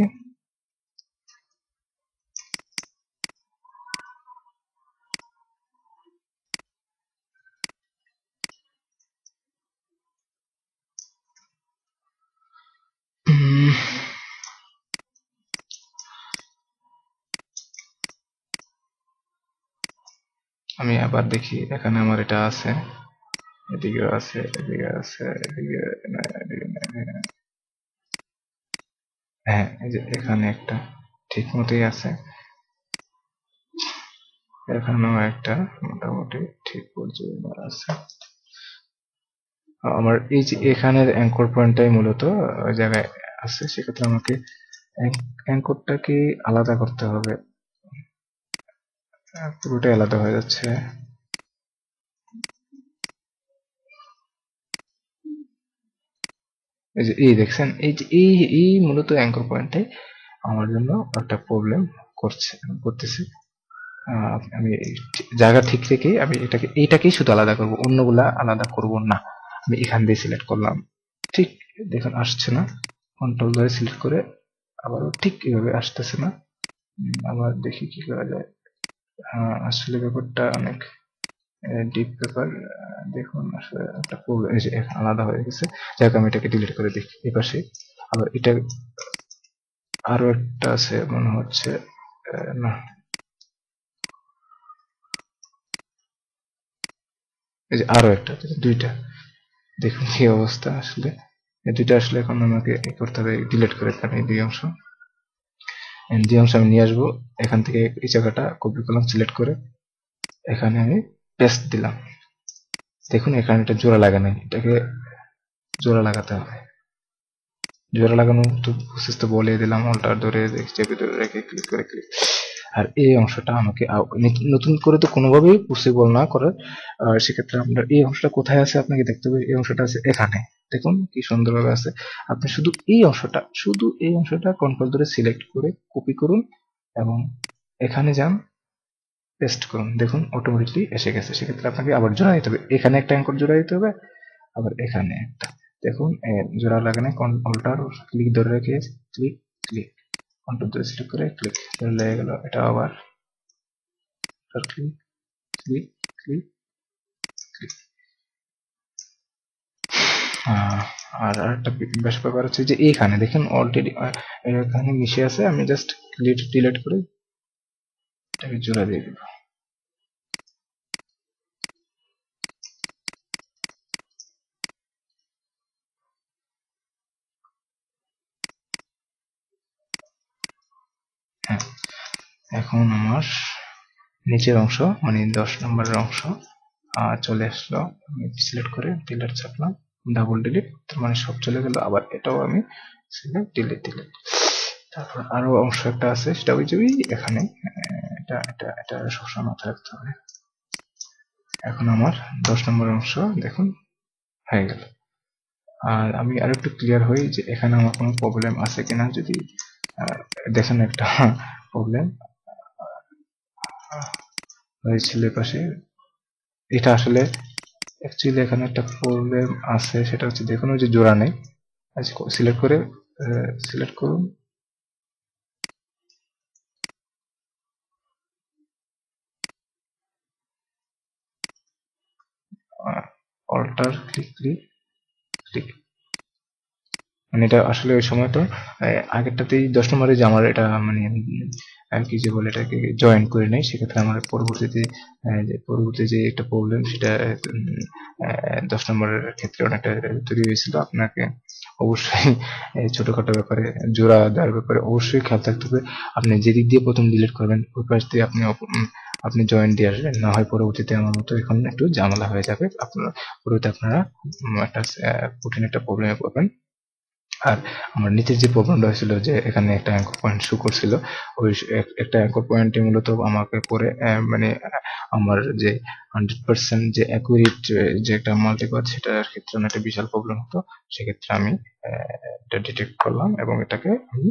আমি আবার দেখি, এখানে আমার এটা আছে, এদিকে আছে, এদিকে আছে, এদিকে হ্যাঁ এই যে এখানে একটা ঠিক মতোই আছে, এখানেও একটা মোটামুটি ঠিক পর্যায়ে আছে। আমার এই যে এখানের অ্যাঙ্কর পয়েন্টটাই মূলত ওই জায়গায় আছে, সেক্ষেত্রে আমাকে অ্যাঙ্করটাকে আলাদা করতে হবে, পুরোটাই আলাদা হয়ে যাচ্ছে। এই যে এই দেখছেন, এই যে এই মূলত অ্যাঙ্কর পয়েন্টটাই আমার জন্য একটা প্রবলেম করতেছে। আমি জায়গা ঠিক রেখে আমি এইটাকেই শুধু আলাদা করব, অন্যগুলা আলাদা করব না। আমি এখান দিয়ে সিলেক্ট করলাম, ঠিক দেখুন আসছে না, কন্ট্রোল ধরে সিলেক্ট করে আবারও ঠিক এভাবে আসতেছে না। আবার দেখি কি করা যায়। আসলে ব্যাপারটা অনেক ডিপ ব্যাপার। দেখুন আসলে একটা প্রবলেম, এই যে আলাদা হয়ে গেছে। যাই হোক, আমি এটাকে ডিলিট করে দেখি এই পাশে। আবার এটা আরো একটা আছে মনে হচ্ছে, না এই যে আরো একটা, দুইটা, দেখুন কি অবস্থা। আসলে এই দুইটা আসলে এখন আমাকে করতে হবে, ডিলিট করে দিতে হবে এই দুই অংশ। দুই অংশ আমি নিয়ে আসবো, এখান থেকে এই জায়গাটা কপি করলাম সিলেক্ট করে, এখানে আমি পেস্ট দিলাম। দেখুন এখানে এটা জোড়া লাগা নাই, এটাকে জোড়া লাগাতে হবে। জোড়া লাগানো তো প্রসেস তো বলে দিলাম, অল্টার ধরে চেপে ধরে রেখে ক্লিক করে ক্লিক। আর এই অংশটা আমাকে নতুন করে তো কোনোভাবেই পসিবল না করার। সেক্ষেত্রে আপনার এই অংশটা কোথায় আছে আপনাকে দেখতে হবে। এই অংশটা আছে এখানে, দেখুন কি সুন্দরভাবে আছে। আপনি শুধু এই অংশটা কন্ট্রোল ধরে সিলেক্ট করে কপি করুন এবং এখানে যান, পেস্ট করুন, দেখুন অটোমেটিকলি এসে গেছে। সেক্ষেত্রে আপনাকে আবার জোড়া দিতে হবে, এখানে একটা অ্যাঙ্কর জোড়া দিতে হবে, আবার এখানে একটা। দেখুন জোড়া লাগানো, অল্টার ক্লিক ধরে রেখে ক্লিক ক্লিক, কন্ট্রোল ধরে সিলেক্ট করে ক্লিক লেগে গেল। এটা আবার ক্লিক ক্লিক ক্লিক ক্লিক। আর আরেকটা বেশ ব্যাপার হচ্ছে যে এইখানে দেখেন অলরেডি এখানে মিশে আছে, আমি জাস্ট ডিলিট করে এটাকে জোড়া দিয়ে দেব। হ্যাঁ, এখন আমার নিচের অংশ মানে 10 নম্বরের অংশ চলে আসলো। আমি সিলেক্ট করে ডিলিট চাপলাম, ডাবল ডিলিট, তার মানে সব চলে গেল। আবার এটাও আমি সিলেক্ট ডিলিট ডিলিট। তারপর আরো অংশ একটা আছে, সেটা ওই যে এখানে, এটা এটা এটা সবসময় মাথায় রাখতে হবে। এখন আমার 10 নম্বর অংশ দেখুন হয়ে গেল। আর আমি আর একটু ক্লিয়ার হই যে এখানে আমার কোনো প্রবলেম আছে কিনা। যদি দেখেন একটা প্রবলেম হয়েছিল পাশে, এটা আসলে অ্যাকচুয়ালি এখানে একটা প্রবলেম আছে, সেটা হচ্ছে দেখুন ওই যে জোড়া নেই। সিলেক্ট করে সিলেক্ট করুন, অল্টার ক্লিক ক্লিক ক্লিক, মানে এটা আসলে ওই সময় তো আগেরটাতেই 10 নম্বরে যে আমার এটা মানে আর কি যে বলে এটাকে জয়েন করে নেই, সেক্ষেত্রে আমার পরবর্তী যে একটা প্রবলেম সেটা 10 নম্বরের ক্ষেত্রে অনেকটা তৈরি হয়েছিল। আপনাকে অবশ্যই ছোটখাটো ব্যাপারে জোড়া দেওয়ার ব্যাপারে অবশ্যই খেয়াল থাকতে হবে। আপনি যে দিক দিয়ে প্রথম ডিলিট করবেন ওই পাশ দিয়ে আপনি জয়েন দিয়ে আসবেন, না হয় পরবর্তীতে আমার মতো এখন একটু ঝামেলা হয়ে যাবে। পরবর্তীতে আপনারা একটা কঠিন একটা প্রবলেমে পড়বেন। আর আমার নিচের যে প্রবলেমটা হয়েছিল যে এখানে একটা অ্যাঙ্কর পয়েন্ট শো করছিল, ওই একটা অ্যাঙ্কর পয়েন্টে মূলত আমাকে পরে মানে আমার যে 100% যে অ্যাকুরেট যে একটা মাল্টিপাথ, সেটার ক্ষেত্রে একটা বিশাল প্রবলেম হতো। সেক্ষেত্রে আমি এটা ডিটেক্ট করলাম এবং এটাকে আমি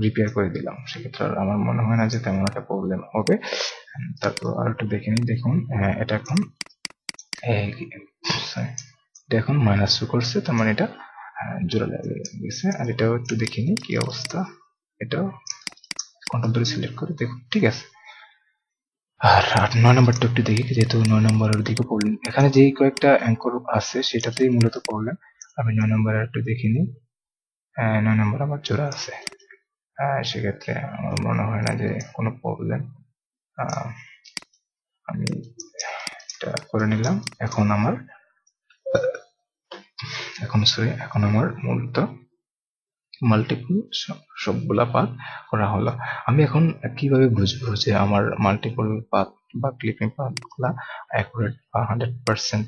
রিপেয়ার করে দিলাম। সেক্ষেত্রে আমার মনে হয় না যে তেমন একটা প্রবলেম হবে। তারপর আর একটু দেখে নিই, দেখুন এটা এখন এখন মাইনাস শো করছে, তার মানে এটা জোড়া লেগে গেছে। আর এটাও একটু দেখে নিই কি অবস্থা, এটাও কন্ট্রোল ধরে সিলেক্ট করে দেখুন ঠিক আছে। আর 9 নম্বরটা একটু দেখি, যেহেতু 9 নম্বরের দিকে প্রবলেম, এখানে যে কয়েকটা অ্যাঙ্কর আছে সেটাতেই মূলত প্রবলেম। আমি 9 নম্বরে একটু দেখে নিই। 9 নম্বর আমার জোড়া আছে, সেক্ষেত্রে আমার মনে হয় না যে কোনো প্রবলেম। আমি এটা করে নিলাম। এখন আমার মূলত মাল্টিপল সবগুলা পাথ করা হলো। আমি এখন কিভাবে বুঝবো যে আমার মাল্টিপল পাথ বা ক্লিপিং পাথ গুলা অ্যাকুরেট বা 100%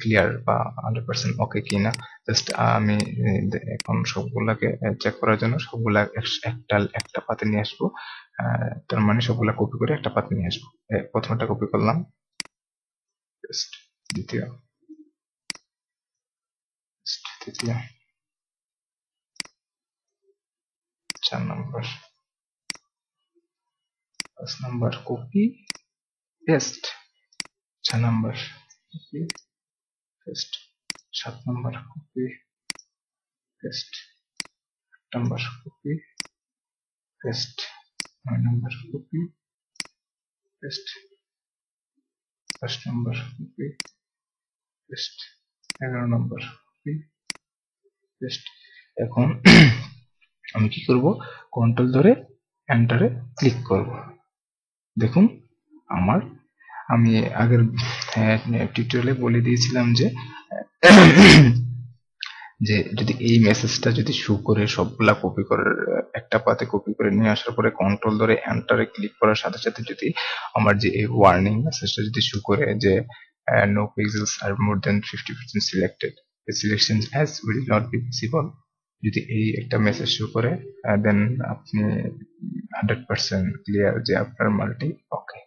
ক্লিয়ার বা 100% ওকে কিনা। জাস্ট আমি এখন সবগুলাকে চেক করার জন্য সবগুলা একটা পাতে নিয়ে আসবো। তার মানে সবগুলা কপি করে একটা পাতে নিয়ে আসবো। প্রথমটা কপি করলাম, দ্বিতীয়, তৃতীয়, 4 নম্বর, 5 নম্বর কপি পেস্ট, 6 নম্বর কপি পেস্ট, 7 নম্বর কপি পেস্ট, 8 নম্বর কপি পেস্ট, 9 নম্বর কপি পেস্ট, 10 নম্বর কপি পেস্ট, 11 নম্বর কপি পেস্ট। এখন আমি কি করব, কন্ট্রোল ধরে এন্টারে ক্লিক করব। দেখুন আমি আগের টিউটোরিয়ালে বলে দিয়েছিলাম যে যদি এই মেসেজটা যদি শো করে সবগুলা কপি করে একটা পাতে কপি করে নিয়ে আসার পরে কন্ট্রোল ধরে এন্টারে ক্লিক করার সাথে সাথে যদি আমার যে এই ওয়ার্নিং মেসেজটা যদি শো করে যে no pixels are more than 50% selected, selection edges will not be visible, যদি এই একটা মেসেজ শো করে দেন আপনি 100% ক্লিয়ার যে আপনার মাল্টি ওকে।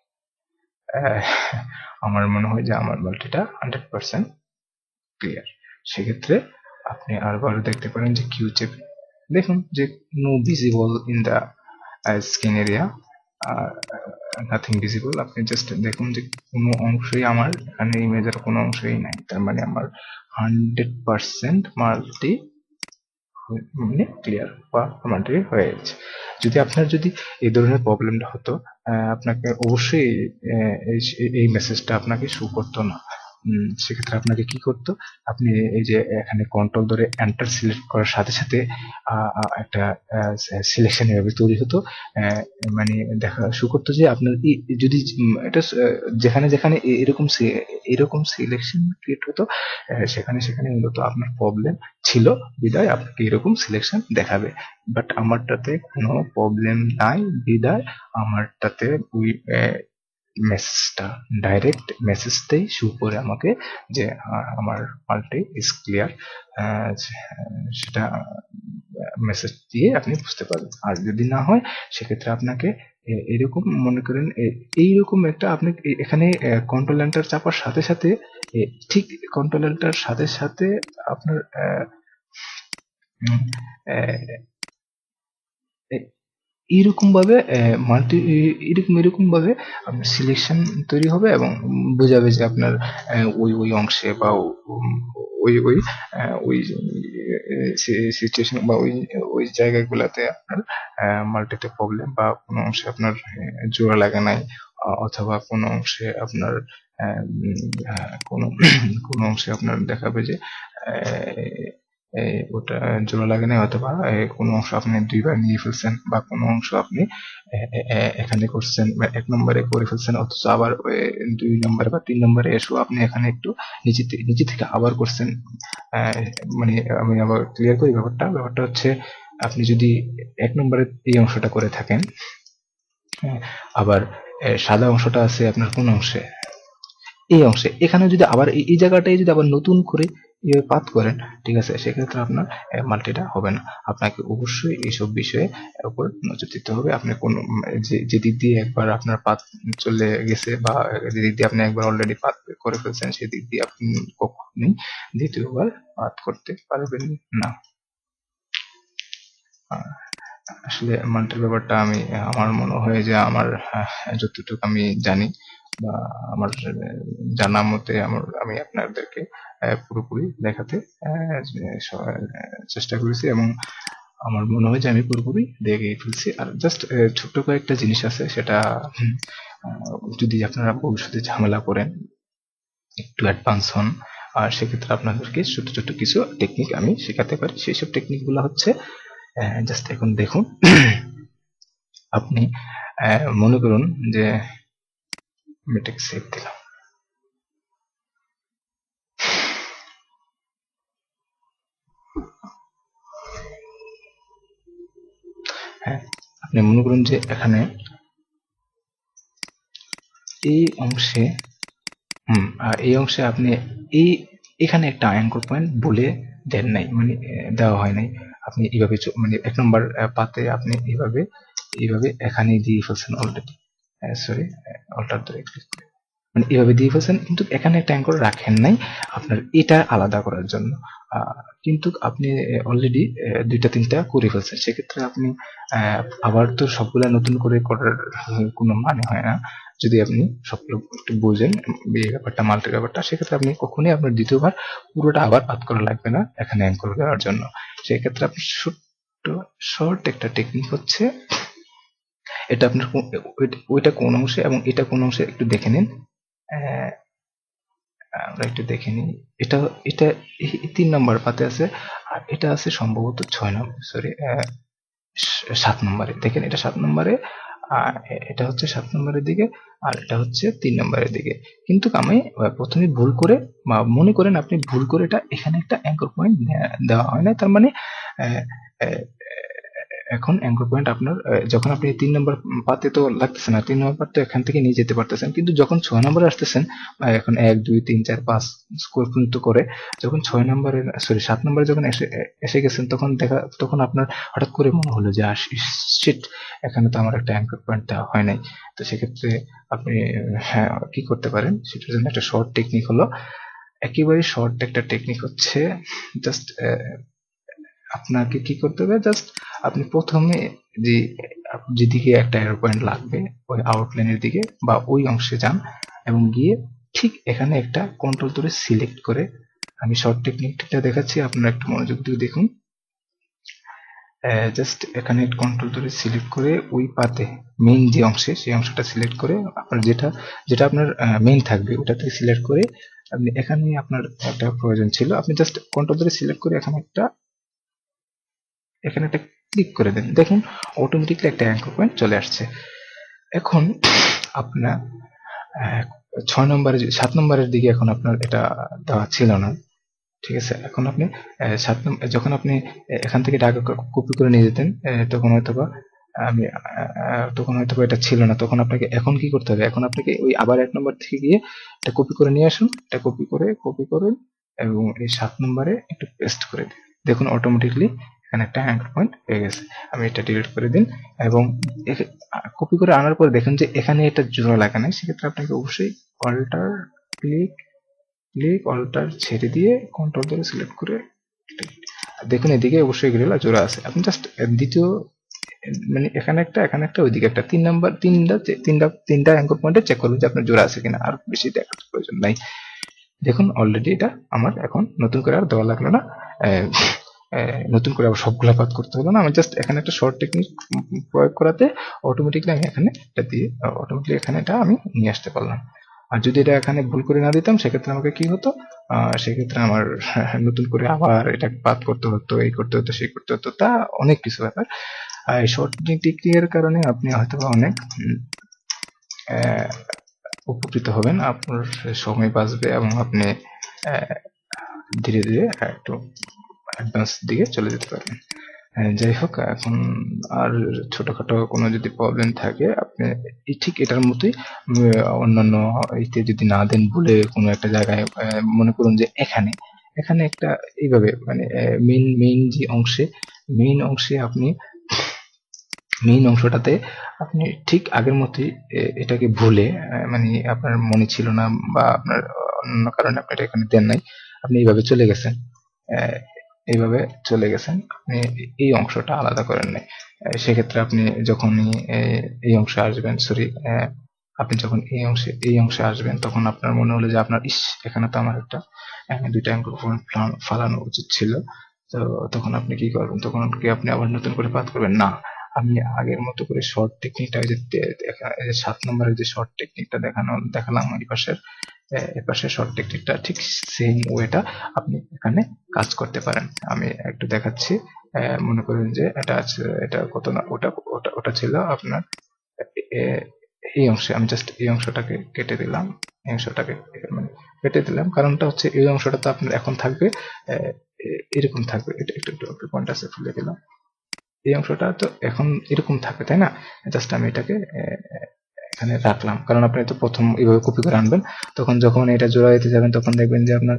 আমার মনে হয় যে আমার মাল্টিটা 100% ক্লিয়ার। সেক্ষেত্রে আপনি আরবার দেখতে পারেন যে কিউ চেপে দেখুন যে no visible in the screen area, nothing visible. আপনি জাস্ট দেখুন যে কোনো অংশই আমার এখানে ইমেজের কোনো অংশই নাই, তার মানে আমার 100% মাল্টি মানে ক্লিয়ার বা মাল্টি হয়ে গেছে। যদি আপনার যদি এই ধরনের প্রবলেমটা হতো, আপনাকে অবশ্যই এই মেসেজটা আপনাকে শো করতো না। সেক্ষেত্রে আপনাকে কি করতো, আপনি এই যে এখানে কন্ট্রোল ধরে এন্টার সিলেক্ট করার সাথে সাথে একটা সিলেকশন এভাবে তৈরি হতো, মানে দেখা শো করতো যে আপনার যদি এটা যেখানে যেখানে এরকম সিলেকশন ক্রিয়েট হতো, সেখানে সেখানে মূলত আপনার প্রবলেম ছিল বিদায় আপনাকে এরকম সিলেকশন দেখাবে। বাট আমারটাতে কোনো প্রবলেম নাই বিদায় আমারটাতে ওই মেসেজটা ডাইরেক্ট মেসেজটাই শো করে আমাকে যে আমার মাল্টি ইজ ক্লিয়ার, সেটা মেসেজ দিয়ে আপনি বুঝতে পারবেন। আর যদি না হয় সেক্ষেত্রে আপনাকে এরকম মনে করেন এইরকম একটা আপনি এখানে কন্ট্রোল এন্টার চাপার সাথে সাথে ঠিক কন্ট্রোল এন্টার সাথে সাথে আপনার এইরকম ভাবে মাল্টি এরকম ভাবে আপনার সিলেকশন তৈরি হবে এবং বোঝাবে যে আপনার ওই অংশে বা ওই সিচুয়েশন বা ওই জায়গাগুলোতে আপনার মাল্টিতে প্রবলেম বা কোনো অংশে আপনার জোড়া লাগে নাই, অথবা কোনো অংশে আপনার কোনো অংশে আপনার দেখাবে যে ওটা জোড়া লাগে নাই, অথবা কোনো অংশ আপনি দুইবার নিয়ে ফেলছেন বা কোনো অংশ আপনি এখানে করছেন বা 1 নম্বরে করে ফেলছেন, অথচ আবার 2 নম্বরে বা 3 নম্বরে এসেও আপনি এখানে একটু নিচে থেকে আবার করছেন। মানে আমি আবার ক্লিয়ার করি ব্যাপারটা হচ্ছে আপনি যদি 1 নম্বরে এই অংশটা করে থাকেন, আবার সাদা অংশটা আছে আপনার কোন অংশে, এই অংশে, এখানে যদি আবার এই জায়গাটায় যদি আবার নতুন করে পাত করেন, ঠিক আছে, সেক্ষেত্রে আপনার মাল্টিটা হবে না। আপনাকে অবশ্যই এইসব বিষয়ে উপর নজর দিতে হবে। আপনি কোন যে দিক দিয়ে একবার আপনার পাত চলে গেছে বা যে দিক দিয়ে আপনি একবার অলরেডি পাত করে ফেলছেন, সেই দিক দিয়ে আপনি কখনোই দ্বিতীয়বার পাত করতে পারবেন না। আসলে মাল্টির ব্যাপারটা আমার মনে হয় যে আমার যতটুকু আমি জানি বা আমার জানা মতে আমি আপনাদেরকে পুরোপুরি দেখাতে চেষ্টা করেছি এবং আমার মনে হয় যে আমি পুরোপুরি দেখে ফেলছি। আর জাস্ট ছোট্ট কয়েকটা জিনিস আছে, সেটা যদি আপনারা ভবিষ্যতে ঝামেলা করেন, একটু অ্যাডভান্স হন, আর সেক্ষেত্রে আপনাদেরকে ছোট ছোট কিছু টেকনিক আমি শেখাতে পারি। সেই সব টেকনিক গুলো হচ্ছে, জাস্ট এখন দেখুন, আপনি মনে করুন যে আমি এটাকে সেভ দিলাম, হ্যাঁ, আপনি মনে করুন যে এখানে এই অংশে আপনি এখানে একটা অ্যাঙ্কর পয়েন্ট বলে দেন নাই, মানে দেওয়া হয় নাই। আপনি এইভাবে মানে 1 নম্বর পাতে আপনি এইভাবে এখানে দিয়ে ফেলছেন অলরেডি, সরি অল্টার ধরে ক্লিক করে, মানে এভাবে দিয়ে ফেলছেন, কিন্তু এখানে একটা অ্যাঙ্কর রাখেন নাই আপনার এটা আলাদা করার জন্য। কিন্তু আপনি অলরেডি 2টা 3টা করে ফেলছেন, সেক্ষেত্রে আপনি আবার তো সবগুলা নতুন করে করার কোনো মানে হয় না। যদি আপনি সবগুলো একটু বোঝেন এই ব্যাপারটা, মাল্টির ব্যাপারটা, সেক্ষেত্রে আপনি কখনোই আপনার দ্বিতীয়বার পুরোটা আবার পাত করা লাগবে না এখানে অ্যাঙ্কর দেওয়ার জন্য। সেক্ষেত্রে আপনি শর্ট একটা টেকনিক হচ্ছে, এটা আপনার ওইটা কোন অংশে এবং এটা কোন অংশে একটু দেখে নিন। আমরা একটু দেখে নিই, এটা 3 নম্বর পাতে আছে, আর এটা আছে সম্ভবত 6 নম্বর, সরি 7 নম্বরে। দেখেন এটা 7 নম্বরে, এটা হচ্ছে 7 নম্বরের দিকে, আর এটা হচ্ছে 3 নম্বরের দিকে। কিন্তু আমি প্রথমে ভুল করে, বা মনে করেন আপনি ভুল করে এটা এখানে একটা অ্যাঙ্কর পয়েন্ট দেওয়া হয় না, তার মানে এখন অ্যাঙ্কর পয়েন্ট আপনার যখন আপনি 3 নম্বর পাতে তো লাগতেছে না, 3 নম্বর পাত তো এখান থেকে নিয়ে যেতে পারতেছেন, কিন্তু যখন 6 নম্বরে আসতেছেন এখন 1 2 3 4 5 স্কোর পর্যন্ত করে যখন 6 নম্বরে সরি 7 নম্বরে যখন এসে গেছেন তখন আপনার হঠাৎ করে মনে হলো যে শিট, এখানে তো আমার একটা অ্যাঙ্কর পয়েন্ট দেওয়া হয় নাই। তো সেক্ষেত্রে আপনি হ্যাঁ কি করতে পারেন, সেটার জন্য একটা শর্ট টেকনিক হলো, একেবারে শর্ট একটা টেকনিক হচ্ছে জাস্ট আপনাকে কি করতে হবে, জাস্ট আপনি প্রথমে যে যেদিকে একটা অ্যারো পয়েন্ট লাগবে ওই আউটলাইনের দিকে বা ওই অংশে যান এবং গিয়ে ঠিক এখানে একটা কন্ট্রোল ধরে সিলেক্ট করে, আমি শর্ট টেকনিকটা দেখাচ্ছি, আপনারা একটু মনোযোগ দিয়ে দেখুন। জাস্ট এখানে কন্ট্রোল ধরে সিলেক্ট করে ওই পাতে মেইন যে অংশে সেই অংশটা সিলেক্ট করে আপনার যেটা যেটা আপনার মেইন থাকবে ওটা থেকে সিলেক্ট করে আপনি এখানে আপনার একটা প্রয়োজন ছিল, আপনি জাস্ট কন্ট্রোল ধরে সিলেক্ট করে এখানে একটা ক্লিক করে দেন, দেখুন অটোমেটিকলি একটা অ্যাঙ্কর পয়েন্ট চলে আসছে। এখন আপনার 6 নম্বরে 7 নম্বরের দিকে এখন আপনার এটা দেওয়া ছিল না, ঠিক আছে। এখন আপনি 7 নম্বর যখন আপনি এখান থেকে টাকা কপি করে নিয়ে যেতেন তখন হয়তোবা আমি তখন হয়তোবা এটা ছিল না, তখন আপনাকে এখন কি করতে হবে, এখন আপনাকে ওই আবার 1 নম্বর থেকে গিয়ে এটা কপি করে নিয়ে আসুন, এটা কপি করে এবং এই 7 নম্বরে একটু পেস্ট করে দিন, দেখুন অটোমেটিকলি এখানে একটা অ্যাঙ্কর পয়েন্ট হয়ে গেছে। আমি এটা ডিলিট করে দিন এবং কপি করে আনার পরে দেখুন যে এখানে এটা জোড়া লাগা নাই, সেক্ষেত্রে আপনাকে অবশ্যই অল্টার অল্টার ছেড়ে দিয়ে কন্ট্রোল ধরে সিলেক্ট করে দেখুন এদিকে অবশ্যই গেরিলা জোড়া আছে। আপনি জাস্ট দ্বিতীয় মানে এখানে একটা ওইদিকে একটা 3 নাম্বার তিনটা অ্যাঙ্কর পয়েন্টে চেক করবেন যে আপনার জোড়া আছে কিনা, আর বেশি দেখার প্রয়োজন নাই। দেখুন অলরেডি এটা আমার এখন নতুন করে আর দেওয়া লাগলো না, নতুন করে আবার সবগুলো পাত করতে হলো না, আমি জাস্ট এখানে একটা শর্ট টেকনিক প্রয়োগ করাতে অটোমেটিকলি আমি এখানে এটা দিয়ে অটোমেটিকলি এখানে এটা আমি নিয়ে আসতে পারলাম। আর যদি এটা এখানে ভুল করে না দিতাম সেক্ষেত্রে আমাকে কি হতো, সেক্ষেত্রে আমার নতুন করে আবার এটা পাত করতে হতো, এই করতে হতো, সেই করতে হতো, তা অনেক কিছু ব্যাপার। এই শর্ট টেকনিকের কারণে আপনি হয়তো অনেক উপকৃত হবেন, আপনার সময় বাঁচবে এবং আপনি ধীরে ধীরে একটু অ্যাডভান্স দিকে চলে যেতে পারবেন। যাই হোক, এখন আর ছোটখাটো কোনো যদি প্রবলেম থাকে আপনি ঠিক এটার মতোই অন্যান্য ইতে যদি না দেন বলে কোনো একটা জায়গায় মনে করুন যে এখানে একটা এইভাবে মানে মেইন অংশে আপনি মেইন অংশটাতে আপনি ঠিক আগের মতোই এটাকে ভুলে মানে আপনার মনে ছিল না বা আপনার অন্য কারণে আপনি এটা এখানে দেন নাই, আপনি এইভাবে চলে গেছেন, এইভাবে চলে গেছেন, আপনি এই অংশটা আলাদা করেন নাই। সেক্ষেত্রে আপনি যখনই এই অংশে আসবেন, সরি আপনি যখন এই অংশে আসবেন তখন আপনার মনে হলো যে আপনার এখানে তো আমার একটা দুইটা অ্যাঙ্কর পয়েন্ট ফালানো উচিত ছিল, তো তখন আপনি কি করবেন, তখন কি আপনি আবার নতুন করে পাত করবেন না, আমি আগের মতো করে শর্ট টেকনিকটা যে 7 নম্বরের যে শর্ট টেকনিকটা দেখালাম এই পাশের শর্ট টেকনিকটা ঠিক সেম ওয়েটা আপনি এখানে কাজ করতে পারেন। আমি একটু দেখাচ্ছি, মনে করেন যে এটা কত না ওটা ছিল আপনার এই অংশে, আমি জাস্ট এই অংশটাকে কেটে দিলাম, এই অংশটাকে মানে কেটে দিলাম, কারণটা হচ্ছে এই অংশটা তো আপনার এখন থাকবে এরকম থাকবে, এটা একটু পয়েন্ট আছে ফুলে দিলাম, এই অংশটা তো এখন এরকম থাকবে তাই না, জাস্ট আমি এটাকে এখানে রাখলাম, কারণ আপনি তো প্রথম এইভাবে কপি করে আনবেন, তখন যখন এটা জোড়া দিতে যাবেন তখন দেখবেন যে আপনার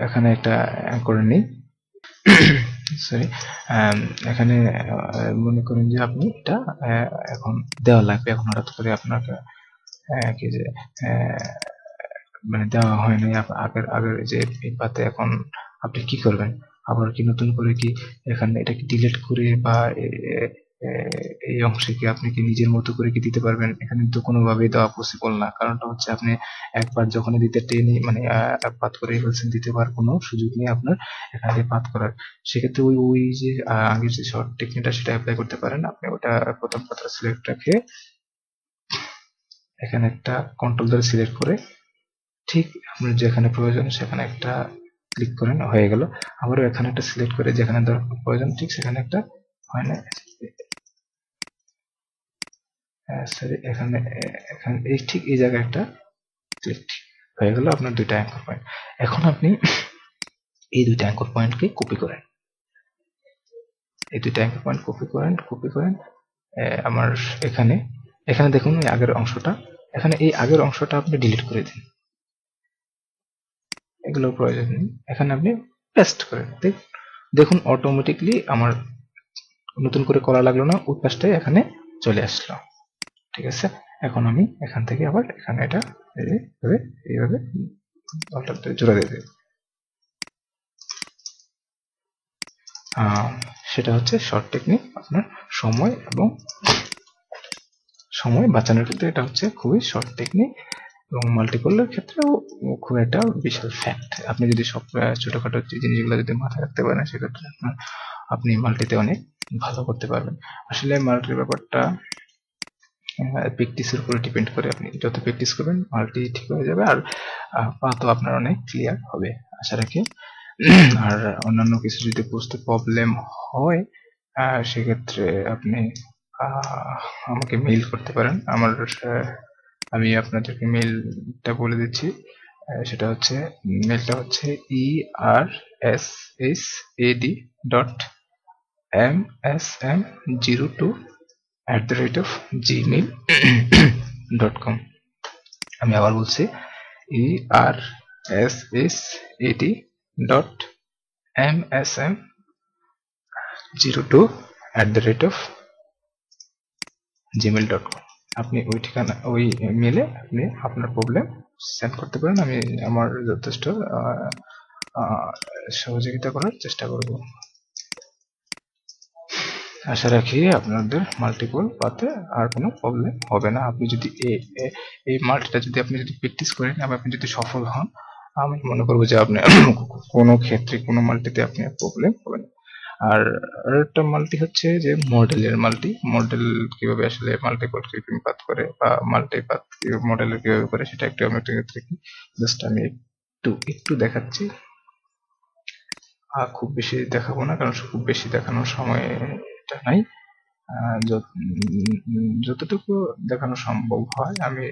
এখানে একটা করে নেই সরি, এখানে মনে করেন যে আপনি এটা এখন দেওয়া লাগবে, এখন হঠাৎ করে আপনাকে কি যে মানে দেওয়া হয় নাই আগের যে পাতে, এখন আপনি কি করবেন, আবার কি নতুন করে কি এখানে এটাকে ডিলিট করে বা এই অংশে কি আপনি কি নিজের মতো করে কি দিতে পারবেন, এখানে তো কোনোভাবেই দেওয়া পসিবল না, কারণটা হচ্ছে আপনি একবার যখন দিতে টেনে মানে পাত করে ফেলছেন, দ্বিতীয়বার কোনো সুযোগ নেই আপনার এখানে পাত করার, সেক্ষেত্রে ওই যে আগের যে শর্ট টেকনিকটা সেটা অ্যাপ্লাই করতে পারেন। আপনি ওটা প্রথম পাতা সিলেক্ট রেখে এখানে একটা কন্ট্রোল ধরে সিলেক্ট করে ঠিক আপনার যেখানে প্রয়োজন সেখানে একটা ক্লিক করেন, হয়ে গেল। আবারও এখানে একটা সিলেক্ট করে যেখানে প্রয়োজন ঠিক সেখানে একটা হয় না, সরি এখানে এই ঠিক এই জায়গায় একটা ক্লিক হয়ে গেল আপনার দুইটা অ্যাঙ্কর পয়েন্ট। এখন আপনি এই দুইটা অ্যাঙ্কর পয়েন্টকে কপি করেন, এই দুইটা অ্যাঙ্কার পয়েন্ট কপি করেন আমার এখানে এখানে দেখুন এই আগের অংশটা, এখানে এই আগের অংশটা আপনি ডিলিট করে দিন, এগুলো প্রয়োজন নেই, এখানে আপনি পেস্ট করেন। দেখুন অটোমেটিকলি আমার নতুন করে করা লাগলো না, ওই পাশটাই এখানে চলে আসলো। ঠিক আছে, এখন আমি এখান থেকে আবার এখানে এটা এইভাবে জোড়া দিয়ে দেব। সেটা হচ্ছে শর্ট টেকনিক, আপনার সময় বাঁচানোর ক্ষেত্রে এটা হচ্ছে খুবই শর্ট টেকনিক, এবং মাল্টিপলের ক্ষেত্রেও খুব একটা বিশাল ফ্যাক্ট। আপনি যদি সব ছোটখাটো জিনিসগুলো যদি মাথায় রাখতে পারেন, সেক্ষেত্রে আপনি মাল্টিতে অনেক ভালো করতে পারবেন। আসলে মাল্টির ব্যাপারটা প্র্যাকটিসের উপরে ডিপেন্ড করে, আপনি যত প্র্যাকটিস করবেন মাল্টি ঠিক হয়ে যাবে, আর পাথ আপনার অনেক ক্লিয়ার হবে আশা রাখি। আর অন্যান্য কিছু যদি বুঝতে প্রবলেম হয় সেক্ষেত্রে আপনি আমাকে মেইল করতে পারেন। আমি আপনাদেরকে মেইলটা বলে দিচ্ছি, সেটা হচ্ছে মেইলটা হচ্ছে ersad.msm02@gmail.com। আমি আবার বলছি ersad.msm02@gmail.com। আপনি ওই ঠিকানা ওই মেলে আপনি আপনার প্রবলেম সেন্ড করতে পারেন, আমি আমার যথেষ্ট সহযোগিতা করার চেষ্টা করব। আশা রাখি আপনাদের মাল্টিপল পাতে আর কোনো প্রবলেম হবে না। আপনি যদি এই মাল্টিটা যদি আপনি প্র্যাকটিস করেন এবং আপনি যদি সফল হন, আমি মনে করবো যে আপনি কোনো ক্ষেত্রে কোনো মাল্টিতে আপনি প্রবলেম হবে না। আর একটা মাল্টি হচ্ছে যে মডেলের মাল্টি, মডেল কিভাবে আসলে মাল্টিপল ক্লিপিং পাথ করে বা মাল্টি পাথ মডেলের কিভাবে করে, সেটা একটু আমি জাস্ট আমি একটু দেখাচ্ছি। খুব বেশি দেখাবো না, কারণ খুব বেশি দেখানোর সময়টা নাই। যতটুকু দেখানো সম্ভব হয় আমি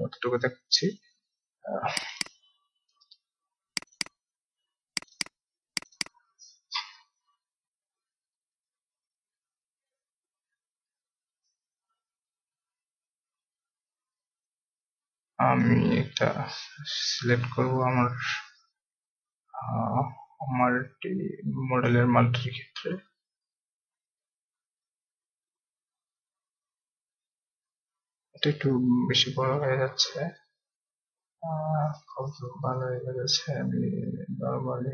অতটুকু দেখাচ্ছি। আমি এটা সিলেক্ট করব আমার মডেলের মাল্টির ক্ষেত্রে। এটা একটু বেশি বড় হয়ে যাচ্ছে, কত ভালো হয়ে যাচ্ছে। আমি নর্মালি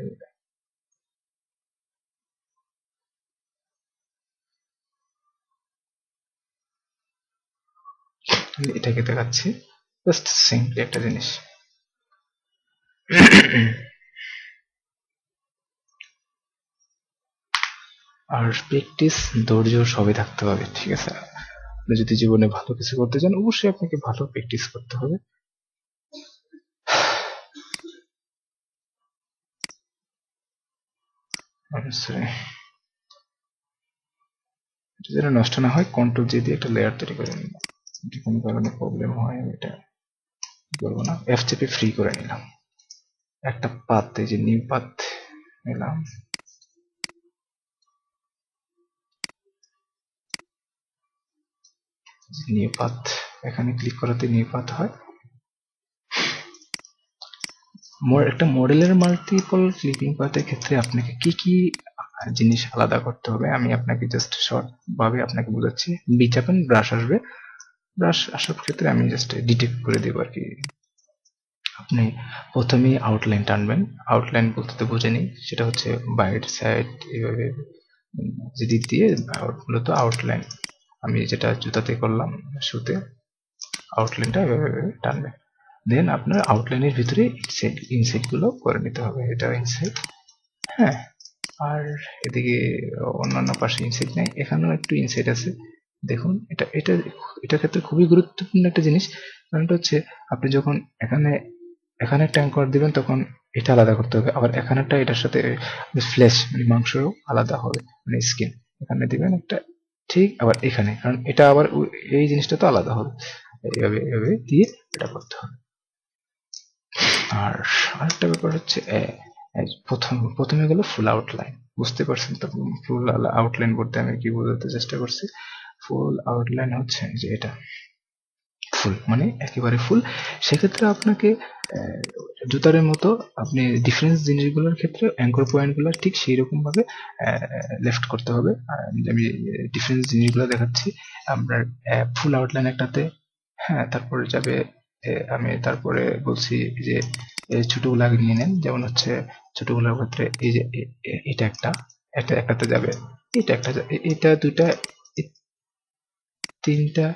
এটাকে দেখাচ্ছি, জাস্ট সিম্পলি একটা জিনিস। আর প্র্যাকটিস, ধৈর্য সবই থাকতে হবে, ঠিক আছে? আপনি যদি জীবনে ভালো কিছু করতে চান, অবশ্যই আপনাকে ভালো প্র্যাকটিস করতে হবে। এটা যেন নষ্ট না হয়, কন্ট্রোল জি দিয়ে একটা লেয়ার তৈরি করে নিলাম। যদি কোনো কারণে প্রবলেম হয় আমি এটা করবো না, এফ চেপে ফ্রি করে নিলাম। একটা পাথ, এই যে নিউ পাথ নিলাম, নিউ পাথ, এখানে ক্লিক করাতে নিউ পাথ হয়। একটা মডেলের মাল্টিপল ক্লিপিং পাথের ক্ষেত্রে আপনাকে কি কি জিনিস আলাদা করতে হবে আমি আপনাকে জাস্ট শর্ট ভাবে আপনাকে বোঝাচ্ছি। বি চাপেন, ব্রাশ আসবে, ব্রাশ আসার ক্ষেত্রে আমি জাস্ট ডিটেক্ট করে দেবো আর কি। আপনি প্রথমেই আউটলাইন টানবেন, আউটলাইন বলতে তো বোঝেনি, সেটা হচ্ছে বাইট সাইড এইভাবে দিক দিয়ে মূলত আউটলাইন। আমি যেটা জুতাতে করলাম, শুতে আউটলাইনটা এভাবে টানবেন। দেন আপনার আউটলাইনের ভিতরে ইনসাইড গুলো করে নিতে হবে। এটা ইনসাইড, হ্যাঁ। আর এদিকে অন্যান্য পাশে ইনসাইড নাই, এখানেও একটু ইনসাইড আছে। দেখুন এটার ক্ষেত্রে খুবই গুরুত্বপূর্ণ একটা জিনিস, কারণটা হচ্ছে আপনি যখন এখানে একটা অ্যাঙ্কর দিবেন তখন এটা আলাদা করতে হবে, আবার এখানেটা এটার সাথে ফ্লেশ মানে মাংসও আলাদা হবে, মানে স্কিন এখানে দিবেন একটা, ঠিক আবার এখানে, কারণ এটা আবার এই জিনিসটা তো আলাদা হবে, এইভাবে দিয়ে এটা করতে হবে। আর আরেকটা ব্যাপার হচ্ছে প্রথমে গেল ফুল আউটলাইন, বুঝতে পারছেন তো? ফুল আউটলাইন বলতে আমি কি বোঝাতে চেষ্টা করছি? ফুল আউটলাইন হচ্ছে যে এটা ফুল মানে একেবারে ফুল। সেক্ষেত্রে আপনাকে জুতারের মতো আপনি ডিফারেন্স জিনিসগুলোর ক্ষেত্রে অ্যাঙ্কর পয়েন্টগুলো ঠিক সেই রকম ভাবে লেফট করতে হবে। আমি ডিফারেন্স জিনিসগুলো দেখাচ্ছি। আপনার ফুল আউটলাইন একটাতে, হ্যাঁ, তারপরে যাবে আমি তারপরে বলছি যে ছোটগুলো আগে নিয়ে নেন। যেমন হচ্ছে ছোটগুলোর ক্ষেত্রে এই যে এটা এটা একটাতে যাবে, এটা একটা এটা দুইটা, তিনটা,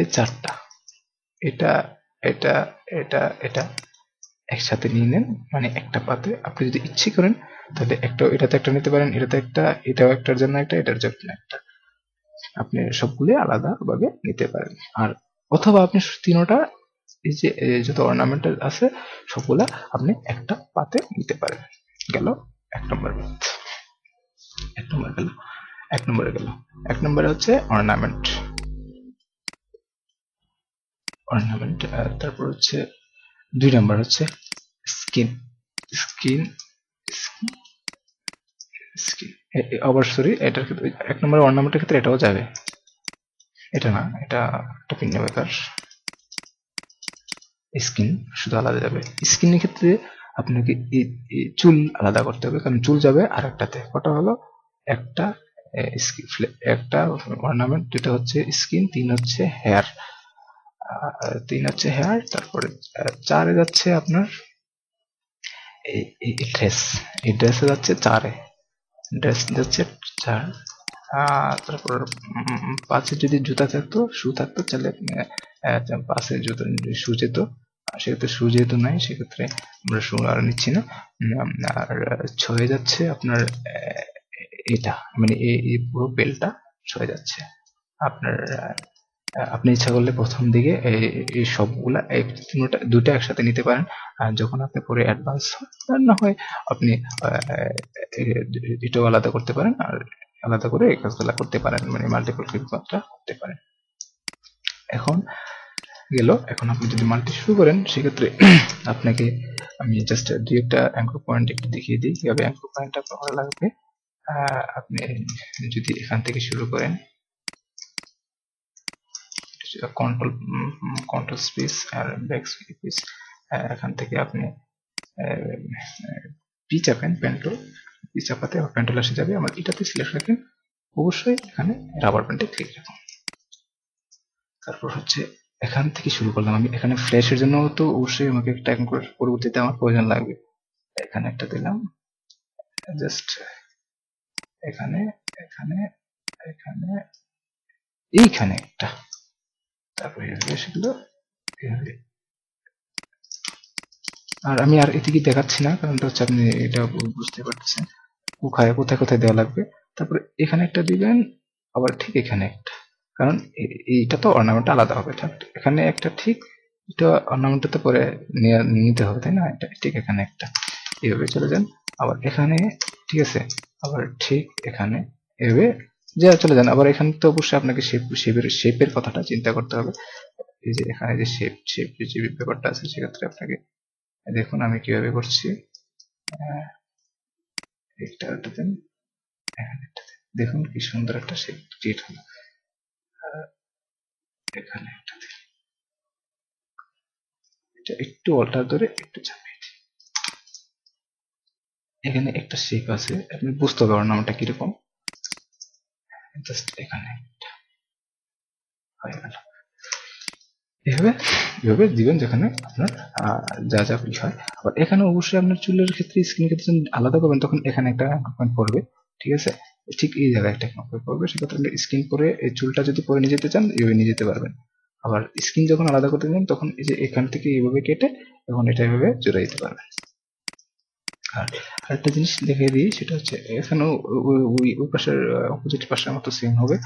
এই চারটা, এটা এটা এটা এটা একসাথে নিয়ে নেন। মানে একটা পাতে আপনি যদি ইচ্ছে করেন তাহলে একটা, এটাতে একটা নিতে পারেন, এটাতে একটা, এটাও একটার জন্য একটা, এটার জন্য একটা, আপনি সবগুলো আলাদা ভাবে নিতে পারেন। আর অথবা আপনি তিনোটা, এই যে যত অর্নামেন্ট আছে সবগুলা আপনি একটা পাতে নিতে পারেন। গেল এক নম্বর পাত, এক নম্বর গেল, এক নম্বরে গেল, এক নম্বরে হচ্ছে অর্নামেন্ট, অর্নামেন্ট। তারপর হচ্ছে 2 নাম্বার হচ্ছে স্কিন, স্কিন, স্কিন। আবার সরি, এটার ক্ষেত্রে 1 নম্বর অর্নামেন্টের ক্ষেত্রে এটাও যাবে, এটা না, এটা একটা ভিন্ন ব্যাপার। স্কিন শুধু আলাদা যাবে। স্কিনের ক্ষেত্রে আপনাকে চুল আলাদা করতে হবে, কারণ চুল যাবে আর একটাতে। কটা হলো? একটা একটা অর্নামেন্ট, যেটা হচ্ছে স্কিন, 3 হচ্ছে হেয়ার, 3 হচ্ছে হেয়ার, তারপরে 4 যাচ্ছে আপনার এই ড্রেস, এই ড্রেসে যাচ্ছে 4, ড্রেস যাচ্ছে 4। তারপর 5 যদি জুতা থাকতো, শু থাকতো, তাহলে 5 জুতা শু যেত। সেক্ষেত্রে শু যেহেতু নাই, সেক্ষেত্রে আমরা শু আর নিচ্ছি না। আর 6 যাচ্ছে আপনার এটা, মানে এই পুরো বেলটা 6 যাচ্ছে আপনার। আপনি ইচ্ছা করলে প্রথম দিকে এই সবগুলা দুটো একসাথে নিতে পারেন। আর যখন আপনি পরে অ্যাডভান্স না হয় আপনি এটাও আলাদা করতে পারেন, আর আলাদা করে এই কাজগুলা করতে পারেন, মানে মাল্টিপল ক্লিকটা করতে পারেন। এখন গেল, এখন আপনি যদি মাল্টি শুরু করেন সেক্ষেত্রে আপনাকে আমি জাস্ট দুই একটা অ্যাঙ্কর পয়েন্ট একটু দেখিয়ে দিই কিভাবে অ্যাঙ্কর পয়েন্ট আপনার ভালো লাগবে। আপনি যদি এখান থেকে শুরু করেন, কন্ট্রোল কন্ট্রোল স্পেস আর ব্যাক স্পেস, এখান থেকে আপনি পি চাপেন, পেন্টুল পি চাপাতে পেন্টুল আসে যাবে। আমার এটাতে সিলেক্ট রাখেন, অবশ্যই এখানে রাবার ব্যান্ডে ক্লিক রাখুন। তারপর হচ্ছে এখান থেকে শুরু করলাম আমি। এখানে ফ্ল্যাশের জন্য তো অবশ্যই আমাকে একটা পরবর্তীতে আমার প্রয়োজন লাগবে। এখানে একটা দিলাম, জাস্ট এখানে, এখানে, এখানে, এইখানে একটা, তারপরে সেগুলো এভাবে। আর আমি আর এদিকে দেখাচ্ছি না, কারণটা হচ্ছে আপনি এটা বুঝতে পারতেছেন কোথায় কোথায় কোথায় দেওয়া লাগবে। তারপরে এখানে একটা দিবেন, আবার ঠিক এখানে একটা, কারণ এইটা তো অর্নামেন্ট আলাদা হবে। এখানে একটা, ঠিক এটা অর্নামেন্টটা পরে নিতে হবে, তাই না? এটা ঠিক এখানে একটা, এইভাবে চলে যান। আবার এখানে, ঠিক আছে, আবার ঠিক এখানে এভাবে যা চলে যান। আবার এখানে তো অবশ্যই আপনাকে শেপের কথাটা চিন্তা করতে হবে। এই যে এখানে যে শেপ যে ব্যাপারটা আছে, সেক্ষেত্রে আপনাকে দেখুন আমি কিভাবে করছি। একটা দেন, এখানে একটা দেন, দেখুন কি সুন্দর একটা শেপ ক্রিয়েট হলো। এখানে একটা দেন, এটা একটু অল্টার ধরে একটু চাপিয়ে দিই। এখানে একটা শেপ আছে, আপনি বুঝতে হবে নামটা কিরকম। জাস্ট এখানে একটা হয়ে গেল। এভাবে এভাবে দিবেন যেখানে আপনার যা যা হয়। আবার এখানে অবশ্যই আপনার চুলের ক্ষেত্রে, স্কিন ক্ষেত্রে আলাদা করবেন, তখন এখানে একটা পয়েন্ট পড়বে, ঠিক আছে? ঠিক এই জায়গায় একটা পয়েন্ট পড়বে। সেক্ষেত্রে স্কিন পরে এই চুলটা যদি পরে নিয়ে যেতে চান, এইভাবে নিয়ে যেতে পারবেন। আবার স্কিন যখন আলাদা করতে চান, তখন এই যে এখান থেকে এইভাবে কেটে এখন এটা এভাবে জোড়া দিতে পারবেন। আর আরেকটা জিনিস দেখিয়ে দিই, সেটা হচ্ছে এখানেও ওই পাশের অপোজিট পাশের মতো সেম হবে।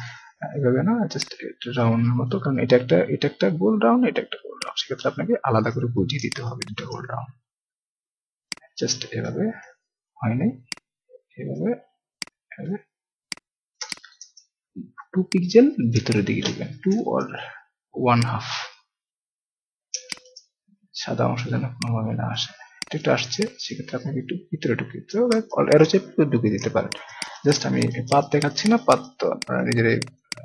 এভাবে না, জাস্ট রাউন্ডের মতো, কারণ এটা একটা গোল রাউন্ড, এটা একটা গোল রাউন্ড। সেক্ষেত্রে আপনাকে আলাদা করে বুঝিয়ে দিতে হবে দুটো গোল রাউন্ড। জাস্ট এভাবে হয় নাই, এভাবে এভাবে 2 পিক্সেল ভিতরের দিকে দিবেন, 2 or 1/2, সাদা অংশ যেন কোনোভাবে না আসে। একটু আসছে, সেক্ষেত্রে আপনাকে একটু ভিতরে ঢুকিয়ে দিতে হবে, এরো চেপ ঢুকিয়ে দিতে পারেন। জাস্ট আমি পাত দেখাচ্ছি না, পাত তো আপনারা নিজের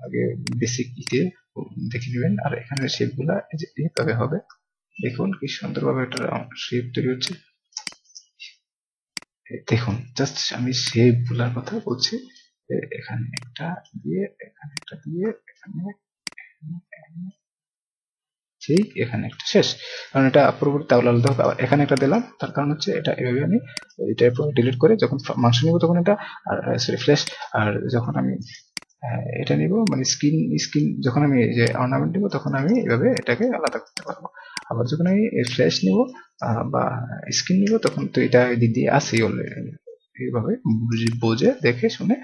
আগে বেসিক দিয়ে দেখে নেবেন। আর এখানে শেপগুলা এইভাবে হবে, দেখুন কি সুন্দরভাবে একটা শেপ তৈরি হচ্ছে। দেখুন জাস্ট আমি শেপ গুলার কথা বলছি, এখানে একটা দিয়ে, এখানে একটা দিয়ে, এখানে ঠিক এখানে একটা শেষ। কারণ এটা পরবর্তীতে আলাদা হবে। আবার এখানে একটা দিলাম, তার কারণ হচ্ছে এটা এভাবে আমি এটা ডিলিট করে যখন মাংস নিব তখন এটা, আর সরি ফ্ল্যাশ, আর যখন আমি এটা নিব মানে স্কিন, যখন আমি যে অর্নামেন্ট নিব তখন আমি এভাবে এটাকে আলাদা করতে পারবো। আবার যখন আমি ফ্ল্যাশ নিব বা স্কিন নিব তখন তো এটা দিক দিয়ে আসেই অলরেডি, এইভাবে বুঝে দেখে শুনে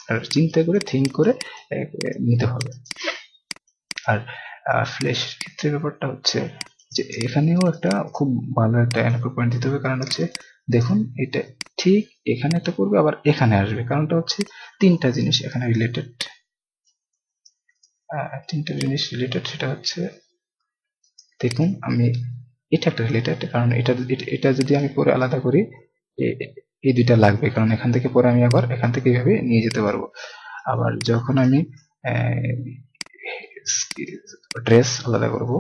আর চিন্তা করে থিঙ্ক করে নিতে হবে। আর ফ্ল্যাশের ক্ষেত্রে ব্যাপারটা হচ্ছে যে এখানেও একটা খুব ভালো একটা অ্যাঙ্কর পয়েন্ট দিতে হবে, কারণ হচ্ছে দেখুন এটা ঠিক এখানে একটা করবে আবার এখানে আসবে, কারণটা হচ্ছে তিনটা জিনিস এখানে রিলেটেড, সেটা হচ্ছে দেখুন আমি এটা একটা রিলেটেড, কারণ এটা যদি আমি পরে আলাদা করি এই দুইটা লাগবে, কারণ এখান থেকে পরে আমি আবার এখান থেকে এইভাবে নিয়ে যেতে পারবো। আবার যখন আমি ড্রেস আলাদা করব,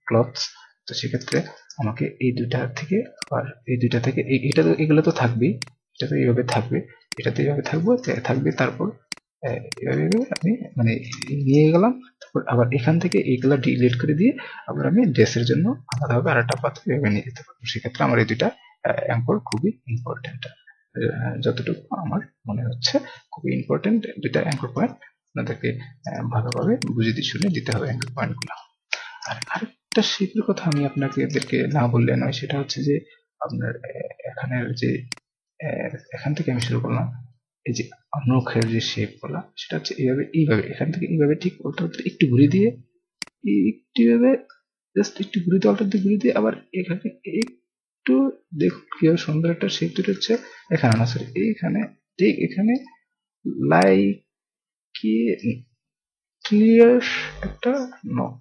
ক্লথস, তো সেক্ষেত্রে আমাকে এই দুইটা থেকে আবার এই দুইটা থেকে এটা তো এগুলো তো থাকবেই, এটা তো এইভাবে থাকবে, এটা তো এইভাবে থাকবে, তারপর এইভাবে আমি মানে নিয়ে গেলাম, তারপর আবার এখান থেকে এইগুলা ডিলিট করে দিয়ে আবার আমি ড্রেসের জন্য আলাদাভাবে আর একটা পাত্র এভাবে নিয়ে যেতে পারবো। সেক্ষেত্রে আমার এই দুইটা অ্যাঙ্কর খুবই ইম্পর্টেন্ট, যতটুকু আমার মনে হচ্ছে খুবই ইম্পর্টেন্ট দুইটা অ্যাঙ্কর পয়েন্ট, আপনাদেরকে ভালোভাবে বুঝে দিয়ে শুনে দিতে হবে অ্যাঙ্কর পয়েন্টগুলো। আর আরেকটা শেপের কথা আমি আপনাদেরকে না বললে নয়, সেটা হচ্ছে যে আপনার এখানের যে এখান থেকে আমি শুরু করলাম, এই যে নখের যে শেপ গুলা সেটা হচ্ছে এইভাবে এখান থেকে এইভাবে ঠিক উল্টো একটু ঘুরিয়ে দিয়ে, একটু এভাবে জাস্ট একটু ঘুরিয়ে দিয়ে, উল্টো ঘুরিয়ে দিয়ে আবার এখানে একটু দেখুন কিভাবে সুন্দর একটা শেপ তৈরি হচ্ছে। এখানে না সরি, এইখানে ঠিক এখানে লাইক কি ক্লিয়ার একটা নখ,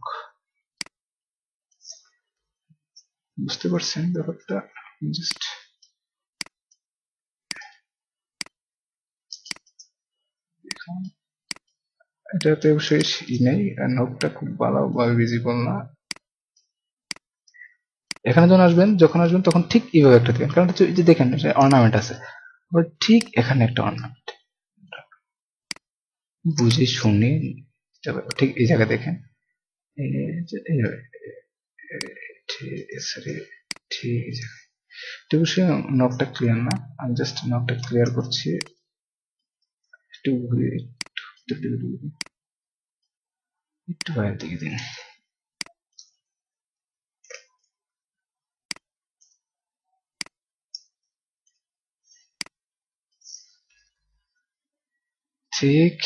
বুঝতে পারছেন ব্যাপারটা? জাস্ট এটাতে অবশ্যই নেই, নখটা খুব ভালোভাবে ভিজিবল না। এখানে যখন আসবেন তখন ঠিক এইভাবে একটা দিবেন, কারণ হচ্ছে এই যে দেখেন অর্নামেন্ট আছে, ঠিক এখানে একটা অর্নামেন্ট বুঝে শুনে ঠিক এই জায়গায় দেখেন, ঠিক এই জায়গায়। অবশ্যই নখটা ক্লিয়ার না, আমি জাস্ট নখটা ক্লিয়ার করছি, একটু ঘুরে একটু বাইরের দিকে দিন। ঠিক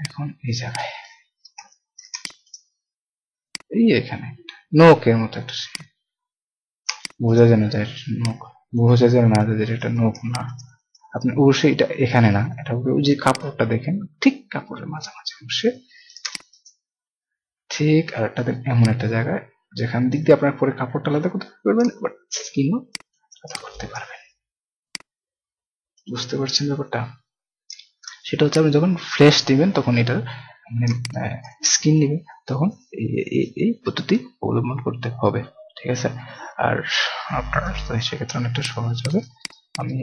এখন এই জায়গায়, এই এখানে নখের মতো একটা বোঝা যেন যায় নখ, বোঝা যেন না যায় যে এটা নখ না। আপনি অবশ্যই এটা এখানে না, এটা ওই যে কাপড়টা দেখেন ঠিক কাপড়ের মাঝামাঝি অবশ্যই ঠিক, আর একটা এমন একটা জায়গায় যেখান দিক দিয়ে আপনার পরে কাপড়টা আলাদা করতে পারবেন, বাট স্কিনও আলাদা করতে পারবেন। বুঝতে পারছেন ব্যাপারটা? সেটা হচ্ছে আপনি যখন ফ্ল্যাশ দিবেন তখন এটার মানে স্কিন নেবেন তখন এই পদ্ধতি অবলম্বন করতে হবে, ঠিক আছে? আর আপনার সেক্ষেত্রে অনেকটা সহজ হবে। আমি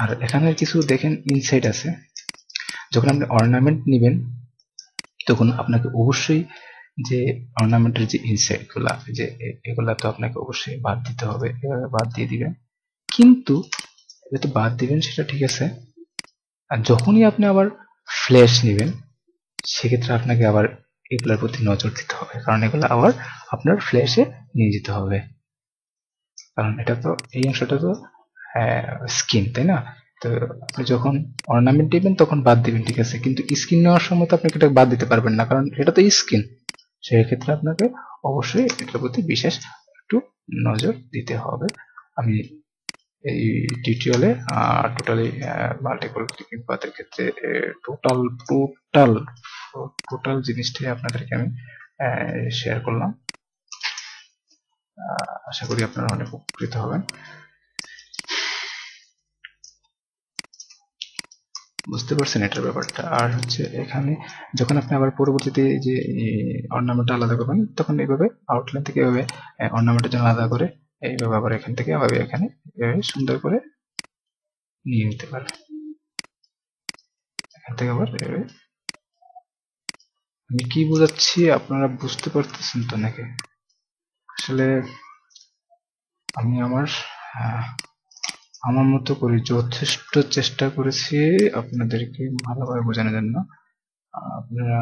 আর এখানে কিছু দেখেন ইনসাইড আছে, যখন আপনি অর্নামেন্ট নেবেন তখন আপনাকে অবশ্যই যে অর্নামেন্টের যে ইনসাইড গুলা যে এগুলা তো আপনাকে অবশ্যই বাদ দিতে হবে, এভাবে বাদ দিয়ে দিবেন। কিন্তু যেহেতু বাদ দিবেন সেটা ঠিক আছে, আর যখনই আপনি আবার ফ্ল্যাশ নেবেন সেক্ষেত্রে আপনাকে আবার এগুলোর প্রতি নজর দিতে হবে, কারণ এগুলো আবার আপনার ফ্ল্যাশে নিয়ে যেতে হবে, কারণ এটা তো এই অংশটা তো স্কিন, তাই না? তো আপনি যখন অর্নামেন্ট দিবেন তখন বাদ দিবেন, ঠিক আছে, কিন্তু স্কিন নেওয়ার সময় তো আপনাকে এটা বাদ দিতে পারবেন না, কারণ এটা তো স্কিন। সেক্ষেত্রে আপনাকে অবশ্যই এটার প্রতি বিশেষ একটু নজর দিতে হবে। আমি এই টিউটোরিয়ালে টোটালি মাল্টিপল ক্লিকিং পাথের ক্ষেত্রে টোটাল টোটাল টোটাল জিনিসটাই আপনাদেরকে আমি শেয়ার করলাম। আশা করি আপনারা অনেক উপকৃত হবেন। বুঝতে পারছেন এটার ব্যাপারটা। আর হচ্ছে এখানে যখন আপনি আবার পরবর্তীতে যে অর্নামেন্টটা আলাদা করবেন, তখন এইভাবে আউটলাইন থেকে এভাবে অর্নামেন্টের জন্য আলাদা করে এইভাবে আবার এখান থেকে আবার এখানে এভাবে সুন্দর করে নিয়ে নিতে পারবেন। এখান থেকে আবার এভাবে, আমি কি বোঝাচ্ছি আপনারা বুঝতে পারতেছেন তো নাকি? আসলে আমি আমার মতো করে যথেষ্ট চেষ্টা করেছি আপনাদেরকে ভালোভাবে বোঝানোর জন্য। আপনারা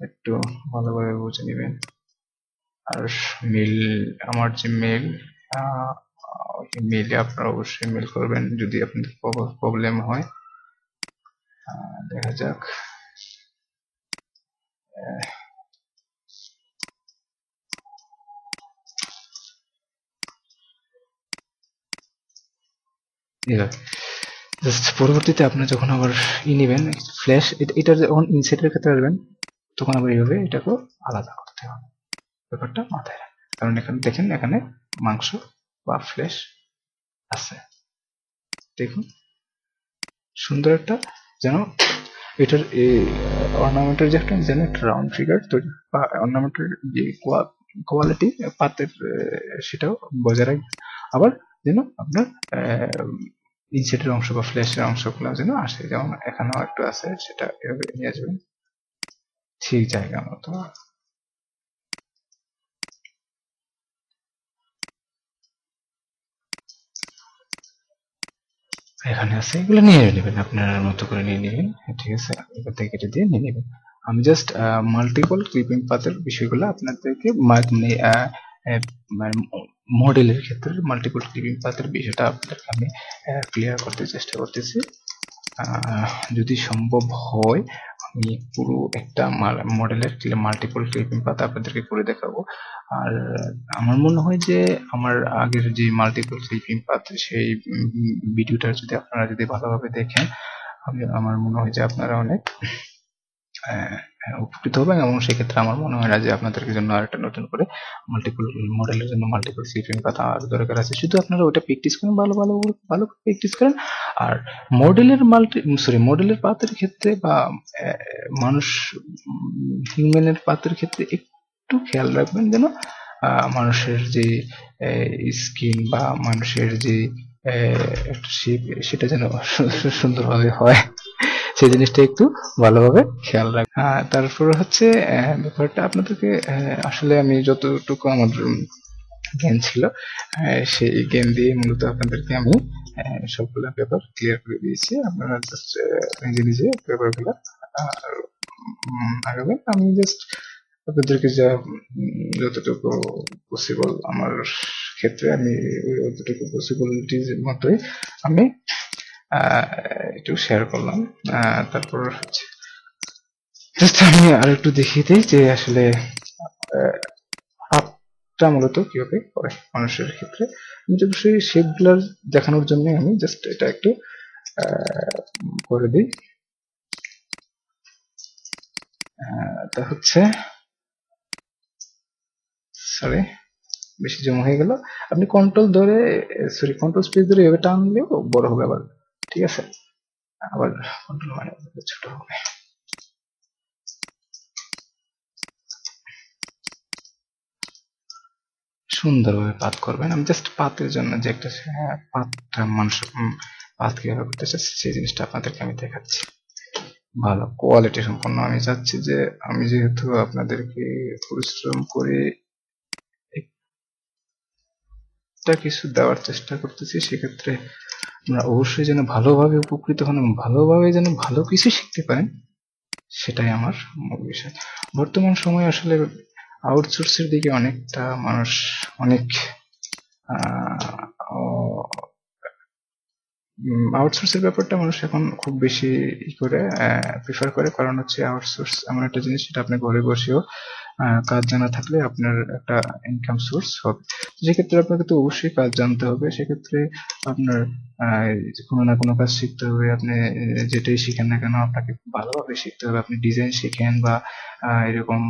একটু ভালোভাবে বুঝে নেবেন। আর মেল, আমার যে মেল, মেইলে আপনারা অবশ্যই মেল করবেন যদি আপনাদের প্রবলেম হয়। দেখা যাক। জাস্ট পরবর্তীতে আপনার যখন আবার নেবেন ফ্ল্যাশ, এটা যখন ইনসেটের ক্ষেত্রে আসবেন তখন আবার এইভাবে এটাকেও আলাদা করতে হবে। ব্যাপারটা মাথায় রাখবেন, কারণ এখানে দেখেন এখানে মাংস বা ফ্লেশ আছে। দেখুন সুন্দর একটা যেন এটার অর্নামেন্টের যে একটা যেন একটা রাউন্ড ফিগার তৈরি, বা অর্নামেন্টের যে কোয়ালিটি পাতের সেটাও বজায় রাখবে। আবার যেন আপনার ইনসেটের অংশ বা ফ্ল্যাশের অংশগুলো যেন আসে, যেমন এখানেও একটু আছে, সেটা এভাবে নিয়ে আসবেন ঠিক জায়গা মতো। এখানে আছে, এগুলো নিয়ে নেবেন আপনার মতো করে নিয়ে নেবেন, ঠিক আছে? এখান থেকে কেটে দিয়ে নিয়ে নেবেন। আমি জাস্ট মাল্টিপল ক্লিপিং পাথের বিষয়গুলো আপনাদেরকে মডেলের ক্ষেত্রে মাল্টিপল ক্লিপিং পাথের বিষয়টা আপনাদেরকে আমি ক্লিয়ার করতে চেষ্টা করতেছি। যদি সম্ভব হয় আমি পুরো একটা মডেলের মাল্টিপল ক্লিপিং পাথ আপনাদেরকে করে দেখাবো। আর আমার মনে হয় যে আমার আগের যে মাল্টিপল ক্লিপিং পাথ সেই ভিডিওটা যদি আপনারা যদি ভালোভাবে দেখেন, আমার মনে হয় যে আপনারা অনেক উপকৃত হবেন, এবং সেক্ষেত্রে আমার মনে হয় না যে আপনাদের জন্য আরেকটা নতুন করে মাল্টিপল মডেলের জন্য মাল্টিপল স্ক্রিন পাতা আর দরকার আছে। শুধু আপনারা ওটা প্র্যাকটিস করেন, ভালো প্র্যাকটিস করেন। আর মডেলের পাতের ক্ষেত্রে বা মানুষ হিউম্যানের পাতের ক্ষেত্রে একটু খেয়াল রাখবেন যেন মানুষের যে স্কিন বা মানুষের যে একটা শেপ সেটা যেন সুন্দরভাবে হয়, সেই জিনিসটা একটু ভালোভাবে খেয়াল রাখ। তারপর হচ্ছে ব্যাপারটা আপনাদেরকে আসলে আমি যতটুকু আমার জ্ঞান ছিল সেই জ্ঞান দিয়ে মূলত আপনাদেরকে আমি সবগুলো পেপার ক্লিয়ার করে দিয়েছি। আপনারা জাস্ট নিজে নিজে পেপারগুলো আগাবেন। আমি জাস্ট আপনাদেরকে যা যতটুকু পসিবল আমার ক্ষেত্রে আমি যতটুকু পসিবিলিটির মতোই আমি একটু শেয়ার করলাম। তারপর হচ্ছে জাস্ট আমি আর একটু দেখিয়ে দিই যে আসলে আপটা মূলত কিভাবে করে মানুষের ক্ষেত্রে। আমি অবশ্যই শেপগুলার দেখানোর জন্য আমি জাস্ট এটা একটু করে দিই। তা হচ্ছে সরি বেশি জমা হয়ে গেল। আপনি কন্ট্রোল ধরে কন্ট্রোল স্পেস ধরে এভাবে টানলেও বড় হবে আবার, ঠিক আছে? আবার কন্ট্রোল মানে ছোট হবে। সুন্দরভাবে পাত করবেন। আমি জাস্ট পাতের জন্য যে একটা পাতটা মানুষ পাত কিভাবে করতে চাচ্ছে সেই জিনিসটা আপনাদেরকে আমি দেখাচ্ছি ভালো কোয়ালিটি সম্পন্ন। আমি চাচ্ছি যে আমি যেহেতু আপনাদেরকে পরিশ্রম করে একটা কিছু দেওয়ার চেষ্টা করতেছি, সেক্ষেত্রে আপনারা অবশ্যই যেন ভালোভাবে উপকৃত হন এবং ভালোভাবে যেন ভালো কিছু শিখতে পারেন, সেটাই আমার মূল বিষয়। বর্তমান সময়ে আসলে আউটসোর্সের দিকে অনেকটা মানুষ অনেক আউটসোর্সের ব্যাপারটা মানুষ এখন খুব বেশি করে প্রিফার করে, কারণ হচ্ছে আউটসোর্স এমন একটা জিনিস যেটা আপনি ঘরে বসেও কাজ জানা থাকলে আপনার একটা ইনকাম সোর্স হবে। সেক্ষেত্রে আপনাকে তো অবশ্যই কাজ জানতে হবে। সেক্ষেত্রে আপনার কোনো না কোনো কাজ শিখতে হবে। আপনি যেটাই শিখেন না কেন আপনাকে ভালোভাবে শিখতে হবে। আপনি ডিজাইন শিখেন বা এরকম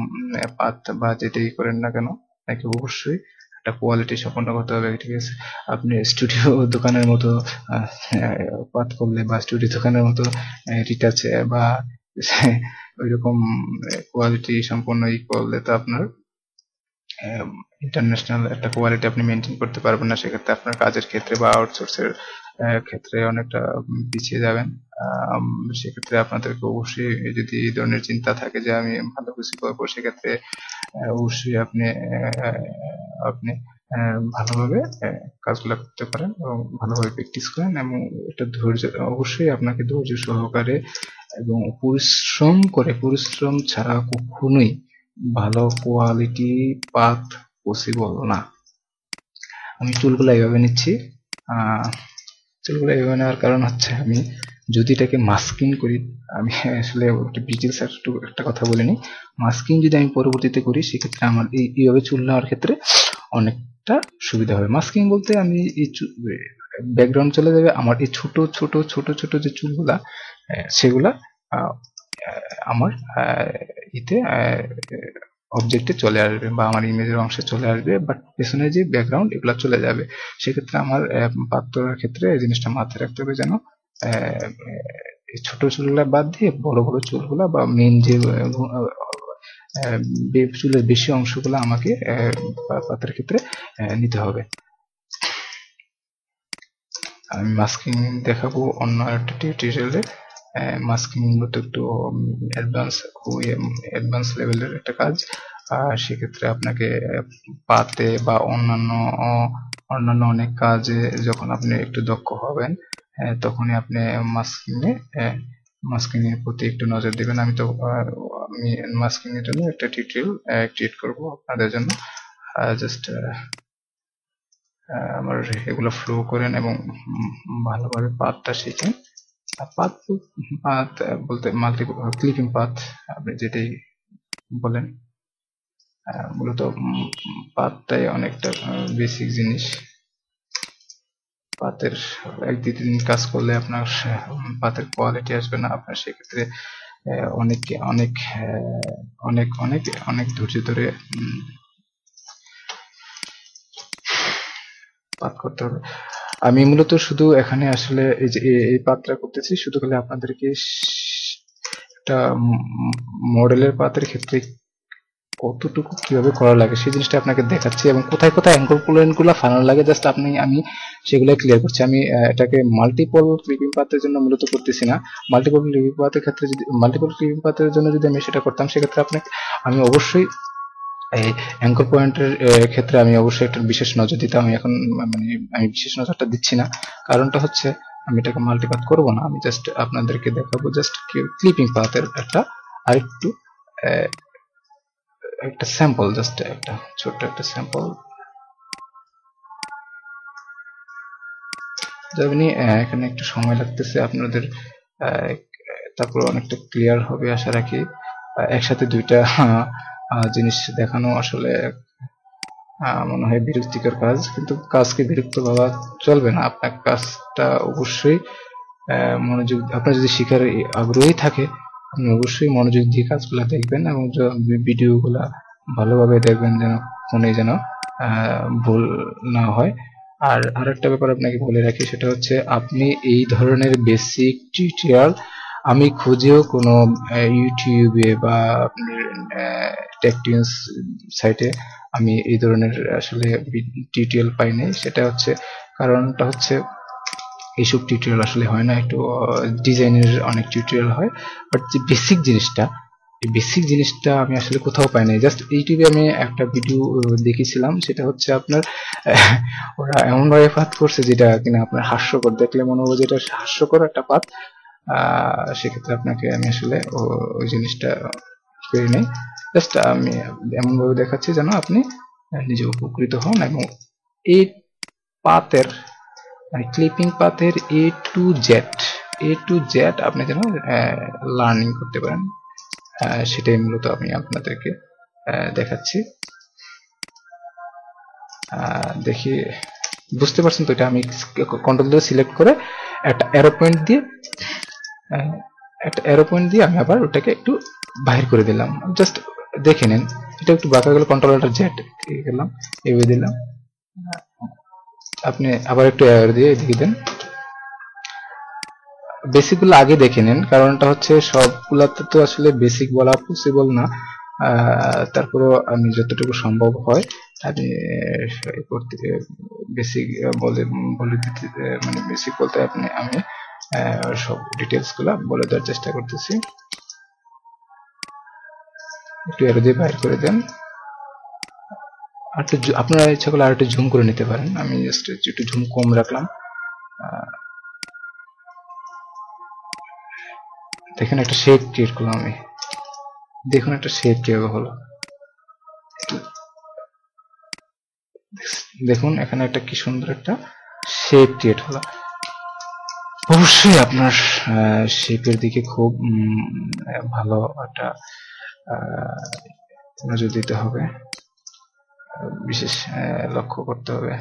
পাত বা যেটাই করেন না কেন, আপনাকে অবশ্যই একটা কোয়ালিটি সম্পন্ন করতে হবে, ঠিক আছে। আপনি স্টুডিও দোকানের মতো পাত করলে বা স্টুডিও দোকানের মতো রিটাচ বা ওইরকম কোয়ালিটি সম্পন্ন করলে তো আপনার ইন্টারন্যাশনাল একটা কোয়ালিটি আপনি মেনটেন করতে পারবেন না। সেক্ষেত্রে আপনার কাজের ক্ষেত্রে বা আউটসোর্সের ক্ষেত্রে অনেকটা পিছিয়ে যাবেন। সেক্ষেত্রে আপনাদেরকে অবশ্যই, যদি এই ধরনের চিন্তা থাকে যে আমি ভালো কিছু করবো, সেক্ষেত্রে অবশ্যই আপনি ভালোভাবে কাজগুলো করতে পারেন এবং ভালোভাবে প্র্যাকটিস করেন, এবং এটা ধৈর্য, অবশ্যই আপনাকে ধৈর্য সহকারে এবং পরিশ্রম ছাড়া কখনোই ভালো কোয়ালিটি পাথ পসিবল না। আমি চুলগুলো এইভাবে নিচ্ছি। চুলগুলো এইভাবে নেওয়ার কারণ হচ্ছে, আমি যদি এটাকে মাস্কিং করি, আমি আসলে ডিটেলস একটা কথা বলিনি, মাস্কিং যদি আমি পরবর্তীতে করি সেক্ষেত্রে আমার এইভাবে চুল নেওয়ার ক্ষেত্রে অনেকটা সুবিধা হবে। মাস্কিং বলতে আমি এই ব্যাকগ্রাউন্ড চলে যাবে, আমার এই ছোট ছোট ছোট ছোট যে চুলগুলা সেগুলা আমার অবজেক্টে চলে আসবে বা আমার ইমেজের অংশে চলে আসবে, বাট পেছনে যে ব্যাকগ্রাউন্ড এগুলো চলে যাবে। সেক্ষেত্রে আমার পাত করার ক্ষেত্রে এই জিনিসটা মাথায় রাখতে হবে, যেন ছোট চুলগুলা বাদ দিয়ে বড় বড় চুলগুলা বা মেন যে চুলের বেশি অংশগুলো আমাকে পাতের ক্ষেত্রে নিতে হবে। আমি মাস্কিং দেখাবো অন্য একটা টিউটোরিয়ালে। মাস্কিং মূলত একটু অ্যাডভান্স লেভেলের একটা কাজ। সেক্ষেত্রে আপনাকে পাতে বা অন্যান্য অনেক কাজে যখন আপনি একটু দক্ষ হবেন, তখনই আপনি মাস্কিং এর প্রতি একটু নজর দিবেন। আমি মাস্কিং এর জন্য একটা টিউটোরিয়াল ক্রিয়েট করব আপনাদের জন্য। জাস্ট আমার এগুলো ফ্লো করেন এবং ভালোভাবে পাথটা শিখেন। পাথ বলতে ক্লিপিং পাথ আপনি যেটাই বলেন, মূলত পাথটাই অনেকটা বেসিক জিনিস। পাতের 1-2 দিন কাজ করলে আপনার পাতের কোয়ালিটি আসবে না। আপনার সেক্ষেত্রে অনেক ধৈর্য ধরে পাত করতে হবে। আমি মূলত শুধু এখানে আসলে এই পাতটা করতেছি শুধু খালি আপনাদেরকে একটা মডেলের পাতের ক্ষেত্রে কতটুকু কিভাবে করা লাগে সেই জিনিসটা আপনাকে দেখাচ্ছি, এবং কোথায় কোথায় অ্যাঙ্গল পয়েন্ট গুলো ফানাল লাগে জাস্ট আমি সেগুলো ক্লিয়ার করছি। আমি এটাকে মাল্টিপল ক্লিপিং পাতের জন্য মূলত করতেছি না। মাল্টিপল ক্লিপিং পাতের ক্ষেত্রে যদি আমি সেটা করতাম, সেক্ষেত্রে আমি অবশ্যই এই অ্যাঙ্কর পয়েন্টের ক্ষেত্রে আমি অবশ্যই একটা বিশেষ নজর দিতাম। এখন আমি বিশেষ নজরটা দিচ্ছি না, কারণটা হচ্ছে আমি এটাকে মাল্টিপাথ করব না। আমি জাস্ট আপনাদেরকে দেখাবো জাস্ট ক্লিপিং পাথের আরেকটু একটা স্যাম্পল, জাস্ট একটা ছোট্ট একটা স্যাম্পল। যেমনি এখানে একটু সময় লাগতেছে আপনাদের, তারপর অনেকটা ক্লিয়ার হবে আশা রাখি। একসাথে দুইটা জিনিস দেখানো আসলে মনে হয় বিরক্তিকর কাজ, কিন্তু কাজকে বিরক্ত ভাবা চলবে না। আপনার কাজটা অবশ্যই মনোযোগ, আপনার যদি শিখার আগ্রহী থাকে আপনি অবশ্যই মনোযোগ দিয়ে কাজগুলো দেখবেন এবং ভিডিওগুলা ভালোভাবে দেখবেন, যেন ফোনে যেন ভুল না হয়। আর আরেকটা ব্যাপার আপনাকে বলে রাখি, সেটা হচ্ছে আপনি এই ধরনের বেসিক টিউটোরিয়াল আমি খুঁজেও কোনো ইউটিউবে বা আপনার টেকটিউন্স সাইটে আমি এই ধরনের আসলে টিউটোরিয়াল পাই নাই। সেটা হচ্ছে কারণটা হচ্ছে এইসব টিউটোরিয়াল আসলে হয় না, একটু ডিজাইনের অনেক টিউটোরিয়াল হয়, বাট যে বেসিক জিনিসটা আমি আসলে কোথাও পাই নাই। জাস্ট ইউটিউবে আমি একটা ভিডিও দেখেছিলাম, সেটা হচ্ছে আপনার ওরা এমনভাবে পাত করছে যেটা কিনা আপনার হাস্যকর, দেখলে মনে হবে যেটা হাস্যকর একটা পাত। সেক্ষেত্রে আপনাকে আমি আসলে ওই জিনিসটা করি নাই। জাস্ট আমি এমনভাবে দেখাচ্ছি যেন আপনি নিজে উপকৃত হন এবং এই পাতের ক্লিপিং পাথের এ টু জেড আপনি যেন লার্নিং করতে পারেন, সেটাই মূলত আমি আপনাদেরকে দেখাচ্ছি। দেখি বুঝতে পারছেন তো? এটা আমি কন্ট্রোল দিয়ে সিলেক্ট করে একটা অ্যারো পয়েন্ট দিয়ে আমি আবার ওটাকে একটু বাহির করে দিলাম। জাস্ট দেখে নেন, এটা একটু বাঁকা গেলে কন্ট্রোলারটা জেড গেলাম, এভাবে দিলাম, আপনি আবার একটু এরর দিয়ে এদিকে দেন। বেসিক গুলো আগে দেখে নেন, কারণটা হচ্ছে সবগুলাতে তো আসলে বেসিক বলা পসিবল না। তারপরেও আমি যতটুকু সম্ভব হয় আমি করতে বেসিক বলে বলে দিতে, মানে বেসিক বলতে আমি সব ডিটেলস গুলা বলে দেওয়ার চেষ্টা করতেছি। একটু এর দিয়ে বাইর করে দেন। আর আপনারা ইচ্ছা করলে আর একটু জুম করে নিতে পারেন, আমি জাস্ট একটু জুম কম রাখলাম। দেখেন একটা শেপ ক্রিয়েট করলাম আমি, দেখুন একটা শেপ কিভাবে হলো। দেখুন এখানে একটা কি সুন্দর একটা শেপ ক্রিয়েট হলো। অবশ্যই আপনার শেপের দিকে খুব ভালো একটা নজর দিতে হবে, বিশেষ লক্ষ্য করতে হবে।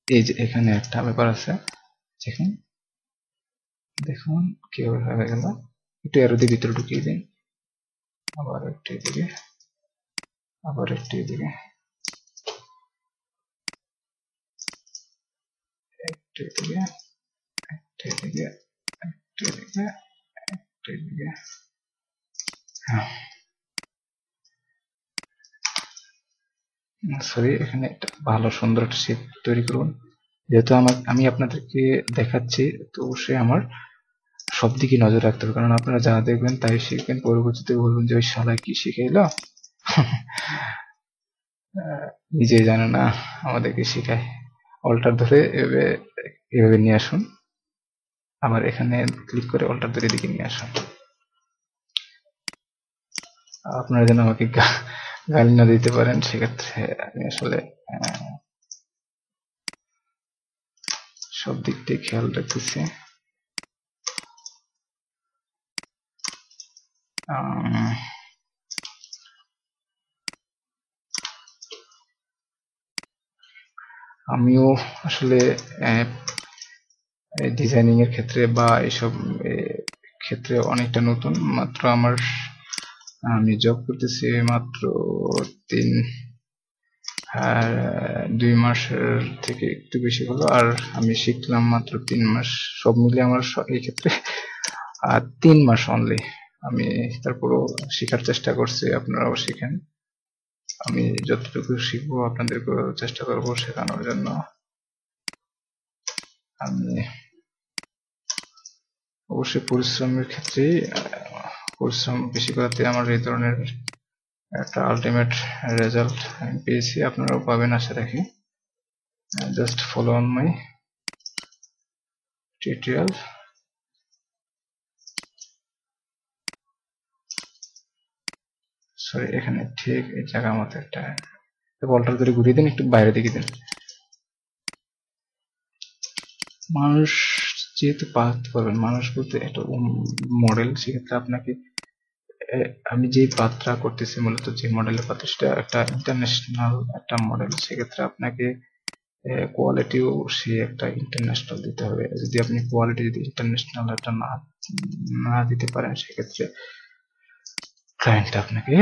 এই যে এখানে একটা ব্যাপার আছে, দেখুন দেখুন কিভাবে হয়ে গেল। একটু এর দিয়ে ভিতরে ঢুকিয়ে দিন, আবার একটু এদিকে, আবার একটু এদিকে, একটু এদিকে, একটু এদিকে, একটু এদিকে, একটু এদিকে। হ্যাঁ সরি, এখানে একটা ভালো সুন্দর একটা শেপ তৈরি করুন। যেহেতু আমি আপনাদেরকে দেখাচ্ছি, তো অবশ্যই আমার সব দিকে নজর রাখতে হবে, কারণ আপনারা যা দেখবেন তাই শিখবেন, পরবর্তীতে বলবেন যে ওই শালা কি শিখাইলো। নিজেই জানে না আমাদেরকে শেখায়। অল্টার ধরে এভাবে এভাবে নিয়ে আসুন, আবার এখানে ক্লিক করে অল্টার ধরে এদিকে নিয়ে আসুন। আপনারা যেন আমাকে গালি না দিতে পারেন, সেক্ষেত্রে আমি আসলে সব দিক দিয়ে খেয়াল রাখতেছি। আমিও আসলে ডিজাইনিং এর ক্ষেত্রে বা এইসব ক্ষেত্রে অনেকটা নতুন, মাত্র আমি জব করতেছি মাত্র 2 মাসের থেকে একটু বেশি হলো, আর আমি শিখলাম মাত্র 3 মাস। সব মিলে আমার এই ক্ষেত্রে 3 মাস অনলি। আমি তারপরও শেখার চেষ্টা করছি, আপনারাও শিখেন। আমি যতটুকু শিখবো আপনাদেরকে চেষ্টা করবো শেখানোর জন্য। আমি অবশ্যই পরিশ্রমের ক্ষেত্রে পরিশ্রম বেশি করাতে আমার এই ধরনের একটা আলটিমেট রেজাল্ট আমি পেয়েছি, আপনারাও পাবেন আশা রাখি। Just follow on my tutorial. Sorry, এখানে ঠিক এই জায়গার মতো একটা বলটা ধরে ঘুরিয়ে দিন, একটু বাইরে দিকে দিন। মানুষ যেহেতু পাঠাতে পারবেন, মানুষ বলতে একটা মডেল, সেক্ষেত্রে আপনাকে আমি যে পাত্রা করতেছি মূলত যে মডেলের পাত্র, সেটা একটা ইন্টারন্যাশনাল একটা মডেল, সেক্ষেত্রে আপনাকে কোয়ালিটিও সে একটা ইন্টারন্যাশনাল দিতে হবে। যদি আপনি কোয়ালিটি যদি ইন্টারন্যাশনাল একটা না দিতে পারেন, সেক্ষেত্রে ক্লায়েন্ট আপনাকে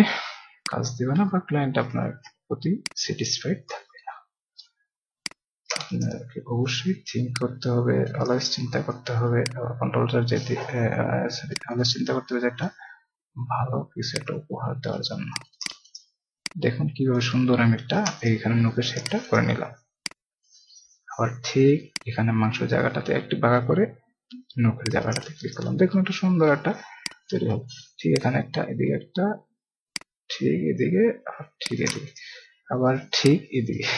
কাজ দেবে না, বা ক্লায়েন্ট আপনার প্রতি স্যাটিসফাইড থাকবে না। আপনাকে অবশ্যই থিঙ্ক করতে হবে, অলওয়েজ চিন্তা করতে হবে, কন্ট্রোলটার যেতে অলওয়েজ চিন্তা করতে হবে যে একটা ভালো কিছু একটা উপহার দেওয়ার জন্য। দেখুন কিভাবে সুন্দর আমি একটা এইখানে নোকের শেপটা করে নিলাম। আবার ঠিক এখানে মাংস জায়গাটাতে একটু বাঁকা করে নোকের জায়গাটাতে ক্লিক করলাম, দেখুন একটা সুন্দর একটা তৈরি হলো। ঠিক এখানে একটা, এদিকে একটা, ঠিক এদিকে, আবার ঠিক এদিকে, আবার ঠিক এদিকে,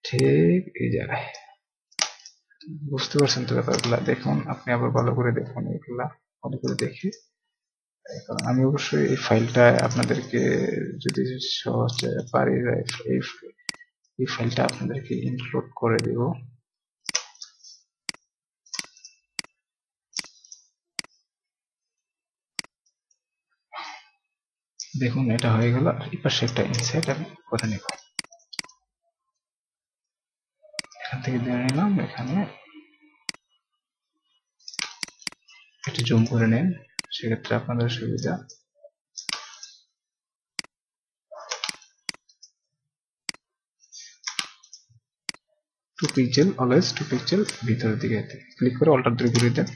ঠিক এই জায়গায়। বুঝতে পারছেন তো ব্যাপারগুলা? দেখুন আপনি আবার ভালো করে দেখুন, এগুলা ভালো করে দেখে। আমি অবশ্যই এই ফাইলটা আপনাদেরকে যদি সহজে পারি এই ফাইলটা আপনাদেরকে ইনক্লুড করে দেব। দেখুন এটা হয়ে গেল, আর এই পাশে একটা ইনসাইড আমি করে নেব। এখান থেকে দিয়ে নিলাম, এখানে একটু জুম করে নেন, সেক্ষেত্রে আপনাদের সুবিধা। টু পিক্সেল, অলওয়েজ 2 পিক্সেল ভিতরের দিকে ক্লিক করে অল্টার ধরে ঘুরিয়ে দেন,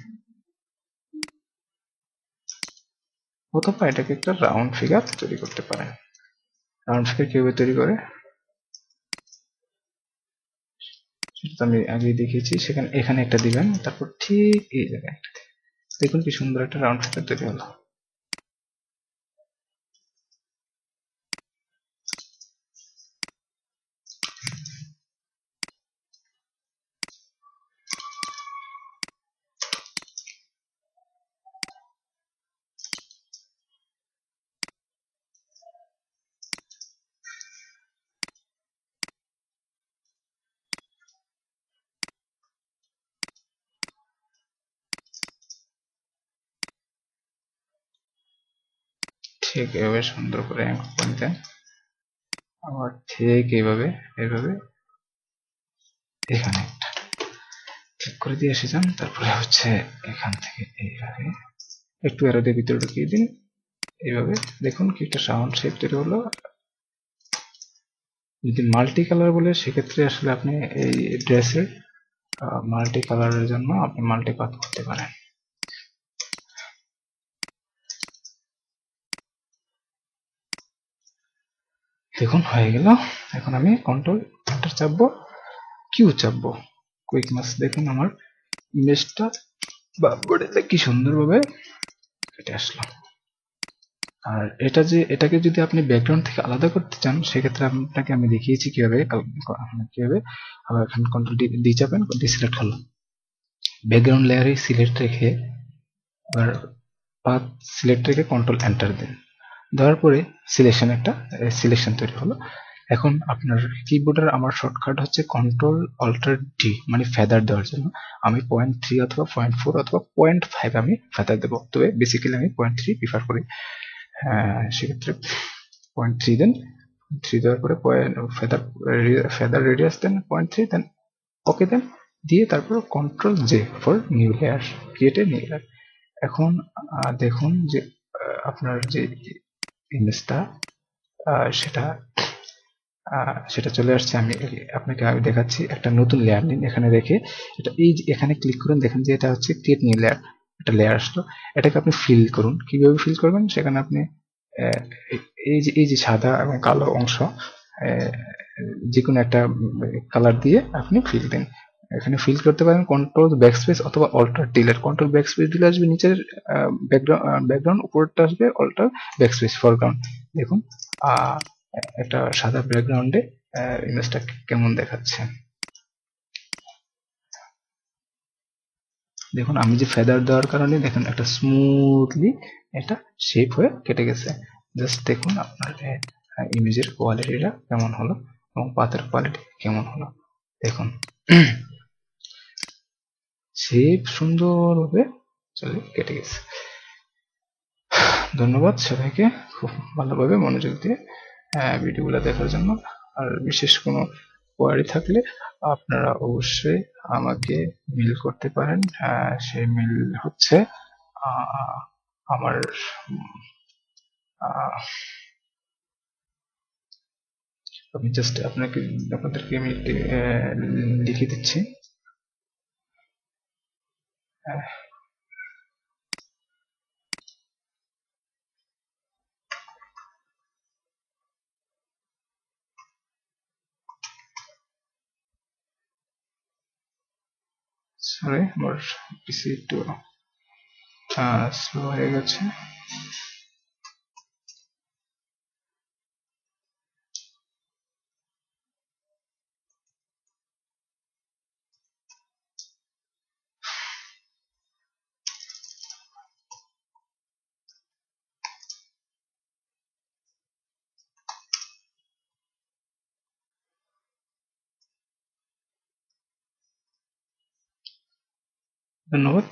অথবা এটাকে একটা রাউন্ড ফিগার তৈরি করতে পারেন। রাউন্ড ফিগার কিভাবে তৈরি করে সেটা আমি আগেই দেখিয়েছি। সেখানে এখানে একটা দিবেন, তারপর ঠিক এই জায়গায় একটা দিবেন। দেখুন কি সুন্দর একটা রাউন্ড ফিগার তৈরি হলো। ঠিক এভাবে সুন্দর করে অ্যাঙ্কর পয়েন্ট দেন, আবার ঠিক এইভাবে এইভাবে এখানে একটা ক্লিক করে দিয়ে এসে যান। তারপরে হচ্ছে এখান থেকে এইভাবে একটু অ্যারো দিয়ে ভিতরে ঢুকিয়ে দিন, এইভাবে দেখুন কি একটা সাউন্ড শেপ তৈরি হলো। যদি মাল্টি কালার বলে সেক্ষেত্রে আসলে আপনি এই ড্রেসের মাল্টি কালারের জন্য আপনি মাল্টি পাথ করতে পারেন। দেখুন হয়ে গেল। এখন আমি কন্ট্রোল এন্টার চাপবো, কিউ চাপবো, কুইক মাস। দেখুন আমার ইমেজটা বা বডিতে কি সুন্দরভাবে কেটে আসলো। আর এটা যে এটাকে যদি আপনি ব্যাকগ্রাউন্ড থেকে আলাদা করতে চান সেক্ষেত্রে আপনাকে আমি দেখিয়েছি কিভাবে কিভাবে। আবার এখানে কন্ট্রোল ডি চাপেন, ডিসিলেক্ট হলো, ব্যাকগ্রাউন্ড লেয়ারে সিলেক্ট রেখে এবার পাথ সিলেক্ট রেখে কন্ট্রোল এন্টার দিন, দেওয়ার পরে সিলেকশন একটা সিলেকশন তৈরি হলো। এখন আপনার কিবোর্ডের আমার শর্টকাট হচ্ছে কন্ট্রোল অল্টার ডি, মানে ফেদার দেওয়ার জন্য আমি 0.3 অথবা 0.4 অথবা 0.5 আমি ফেদার দেবো, তবে বেসিক্যালি আমি 0.3 প্রিফার করি। সেক্ষেত্রে 0.3 দেন, 3 দেওয়ার পরে ফেদার ফেদার রেডিয়াস দেন 0.3, দেন ওকে দেন, দিয়ে তারপর control J for new layer, create a new layer. এখন দেখুন যে আপনার যে ইমেজটা সেটা সেটা চলে আসছে। আমি আপনাকে দেখাচ্ছি, একটা নতুন লেয়ার নিন, এখানে রেখে এটা এই এখানে ক্লিক করুন, দেখেন যে এটা হচ্ছে ক্রিয়েট নিউ লেয়ার, একটা লেয়ার আসলো। এটাকে আপনি ফিল করুন, কিভাবে ফিল করবেন সেখানে আপনি এই যে সাদা এবং কালো অংশ যে কোনো একটা কালার দিয়ে আপনি ফিল দিন। এখানে ফিল করতে পারেন কন্ট্রোল ব্যাকস্পেস অথবা অল্টার ডিলেট। কন্ট্রোল ব্যাকস্পেস দিলে আসবে নিচের ব্যাকগ্রাউন্ড, উপরটা আসবে অল্টার ব্যাকস্পেস ফরগ্রাউন্ড। দেখুন একটা সাদা ব্যাকগ্রাউন্ডে ইমেজটা কেমন দেখাচ্ছে। দেখুন আমি যে ফেদার দেওয়ার কারণে দেখুন একটা স্মুথলি এটা শেপ হয়ে কেটে গেছে। জাস্ট দেখুন আপনার ইমেজের কোয়ালিটিটা কেমন হলো এবং পাথের কোয়ালিটি কেমন হলো। দেখুন শেপ সুন্দরভাবে চলে কেটে গেছে। ধন্যবাদ সবাইকে খুব ভালোভাবে মনোযোগ দিয়ে ভিডিওগুলো দেখার জন্য। আর বিশেষ কোনো কোয়ারি থাকলে আপনারা অবশ্যই আমাকে মেল করতে পারেন। সেই মেল হচ্ছে আমার আমি জাস্ট আপনাদেরকে আমি লিখে দিচ্ছি। সরি আমার পিসি একটু স্লো হয়ে গেছে। ধন্যবাদ।